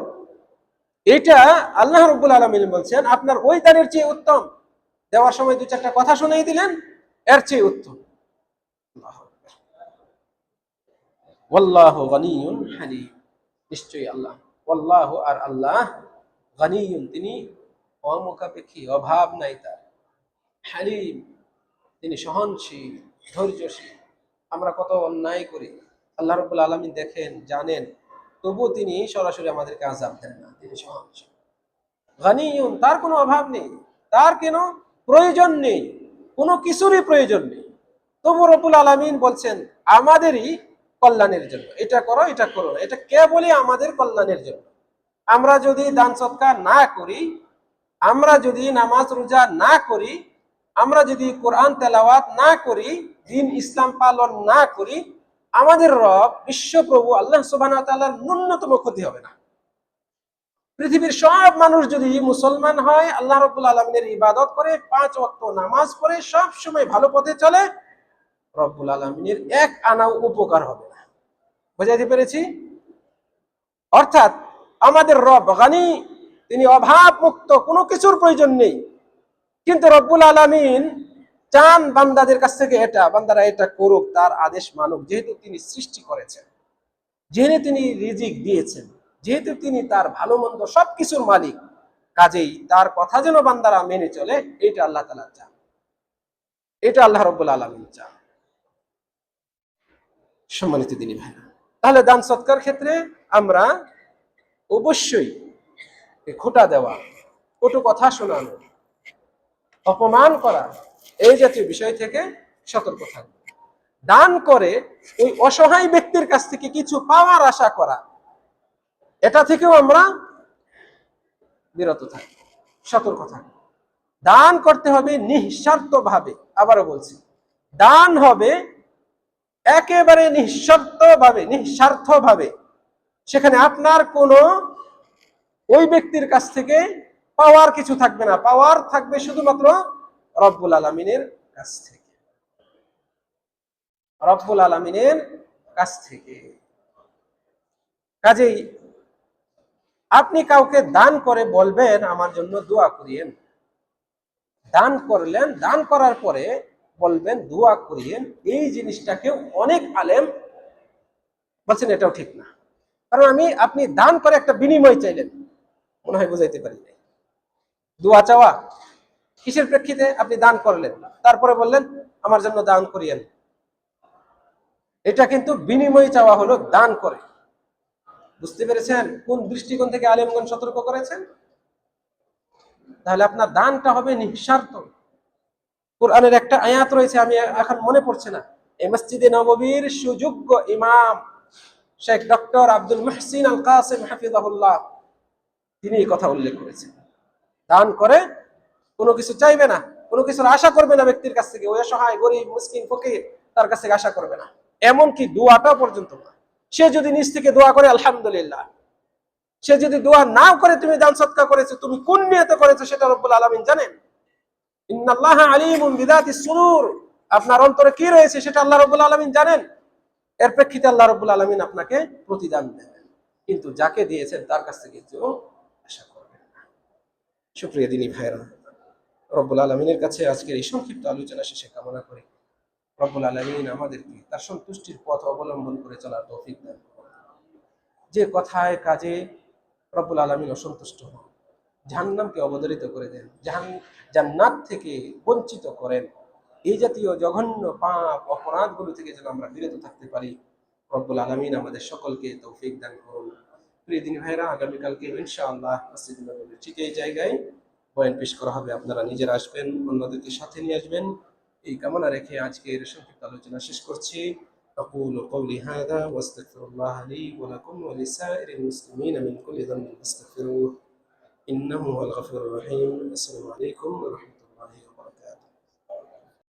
এটা আল্লাহ রাব্বুল আলামিন বলছেন আপনার ওই দানের চেয়ে উত্তম, দেওয়ার সময় দু চারটা কথা শুনিয়ে দিলেন, এর চেয়ে উত্তম। ওয়াল্লাহু গনিয়্যুন হালিম, নিশ্চয়ই আল্লাহ, ওয়াল্লাহু আর আল্লাহ, গনিয়্যুন তিনি অমুখাপেক্ষী, অভাব নাই তার, হালিম তিনি সহনশীল, ধৈর্যশীল। আমরা কত অন্যায় করি, আল্লাহ রাব্বুল আলামিন দেখেন, জানেন, তবুও তিনি সরাসরি আমাদেরকে আযাব দেন না, তিনি সহনশীল। গানিয়ুন, তার কোনো অভাব নেই, তার কোনো প্রয়োজন নেই, কোনো কিছুরই প্রয়োজন নেই। তবু রব্বুল আলামিন বলছেন আমাদেরই কল্যাণের জন্য, এটা করো এটা করো না, এটা কেবলই আমাদের কল্যাণের জন্য। আমরা যদি দান সৎকার না করি, আমরা যদি নামাজ রোজা না করি, আমরা যদি কোরআন তেলাওয়াত না করি, দ্বীন ইসলাম পালন না করি, আমাদের রব বিশ্বপ্রভু আল্লাহ সুবহানাহু ওয়া তাআলার ন্যূনতম ক্ষতি হবে না। পৃথিবীর সব মানুষ যদি মুসলমান হয়, আল্লাহ রাব্বুল আলামিনের ইবাদত করে, 5 ওয়াক্ত নামাজ পড়ে, সব সময় ভালো পথে চলে, রব্বুল আলামিনের এক আনাও উপকার হবে না। বুঝাইতে পেরেছি? অর্থাৎ আমাদের রব গানি, তিনি অভাব মুক্ত, কোনো কিছুর প্রয়োজন নেই। কিন্তু রব্বুল আলামিন চান বান্দাদের কাছ থেকে এটা, বান্দারা এটা করুক, তার আদেশ মানুক, যেহেতু তিনি সৃষ্টি করেছেন, যেহেতু তিনি রিজিক দিয়েছেন, যেহেতু তিনি তার ভালো মন্দ সবকিছুর মালিক, কাজেই তার কথা যেন বান্দারা মেনে চলে, এটা আল্লাহ তাআলা চান, এটা আল্লাহ রাব্বুল আলামিন চান। সম্মানিত দিনী ভাইরা, তাহলে দান সৎকার ক্ষেত্রে আমরা অবশ্যই খোঁটা দেওয়া, কটু কথা শোনানো, অপমান করা, এই জাতীয় বিষয় থেকে সতর্ক থাকবে। দান করে ওই অসহায় ব্যক্তির কাছ থেকে কিছু পাওয়ার আশা করা, এটা থেকেও আমরা বিরত থাকবো, সতর্ক থাকবো। দান করতে হবে নিঃস্বার্থ ভাবে। আবারও বলছি, দান হবে একেবারে নিঃস্বার্থ ভাবে। সেখানে আপনার কোনো ওই ব্যক্তির কাছ থেকে পাওয়ার কিছু থাকবে না, পাওয়ার থাকবে শুধুমাত্র রব্বুল আলামিনের কাছ থেকে, রব্বুল আলামিনের কাছ থেকে। কাজেই আপনি কাউকে দান করে বলবেন আমার জন্য দোয়া করিয়েন, দান করলেন, দান করার পরে বলবেন দোয়া করিয়েন, এই জিনিসটাকেও অনেক আলেম বলছেন এটাও ঠিক না। কারণ আপনি দান করে একটা বিনিময় চাইলেন, মনে হয় বুঝাইতে পারি নাই। দোয়া চাওয়া কিসের প্রেক্ষিতে? আপনি দান করলেন, তারপরে বললেন আমার জন্য দান করিয়েন, এটা কিন্তু বিনিময় চাওয়া হলো দান করে। বুঝতে পেরেছেন কোন দৃষ্টিকোণ থেকে আলেমগণ সতর্ক করেছেন? তাহলে আপনার দানটা হবে নিঃস্বার্থ। কোরআনের একটা আয়াত রয়েছে, আমি এখন মনে পড়ছে না, এই মসজিদে নববীর সুযোগ্য ইমাম শেখ ডক্টর আব্দুল মুহসিন আল কাসিম হাফিজাহুল্লাহ, তিনি এই কথা উল্লেখ করেছেন, দান করে কোনো কিছু চাইবে না, কোনো কিছুর আশা করবে না ব্যক্তির কাছ থেকে, ওই অসহায় গরিব মিসকিন ফকির তার কাছ থেকে আশা করবে না, এমনকি দোয়াটা পর্যন্ত না। সে যদি নিজ থেকে দোয়া করে আলহামদুলিল্লাহ, সে যদি দোয়া নাও করে তুমি দান সদকা করেছো, তুমি কোন নিয়তে করেছো সেটা রব্বুল আলামিন জানেন। ইন্নাল্লাহা আলিমুন বিযাতিস সুদূর, আপনার অন্তরে কি রয়েছে সেটা আল্লাহ রাব্বুল আলামিন জানেন। এর প্রেক্ষিতে আল্লাহ রাব্বুল আলামিন আপনাকে প্রতিদান দেবেন, কিন্তু যাকে দিয়েছেন তার কাছ থেকে কেউ আশা করবেন না। সুপ্রিয় দিনী ভাইরা, রব্বুল আলামিনের কাছে আজকের এই সংক্ষিপ্ত আলোচনা শেষে কামনা করি রব্বুল আলামিন আমাদেরকে তার সন্তুষ্টির পথ অবলম্বন করে চলার তৌফিক দান করুন। যে কথায় কাজে রব্বুল আলামিন অসন্তুষ্ট হন, জাহান্নামকে অবধারিত করে দেন, জান্নাত থেকে বঞ্চিত করেন, এই জাতীয় জঘন্য পাপ অপরাধগুলো থেকে যেন আমরা বিরত থাকতে পারি, রব্বুল আলামিন আমাদের সকলকে তৌফিক দান করুন। প্রিয় দিনী ভাইরা, আগামীকালকে ইনশাআল্লাহ মসজিদে নববীর ঠিক এই জায়গায় বয়ান পেশ করা হবে। আপনারা নিজেরা আসবেন, অন্যদেরকে সাথে নিয়ে আসবেন, এই কামনা রেখে আজকের সংক্ষিপ্ত আলোচনা শেষ করছি। أقول قولي هذا واستغفر الله لي ولكم ولسائر المسلمين من كل ذنب فاستغفروه إنه هو الغفور الرحيم. السلام عليكم ورحمة الله.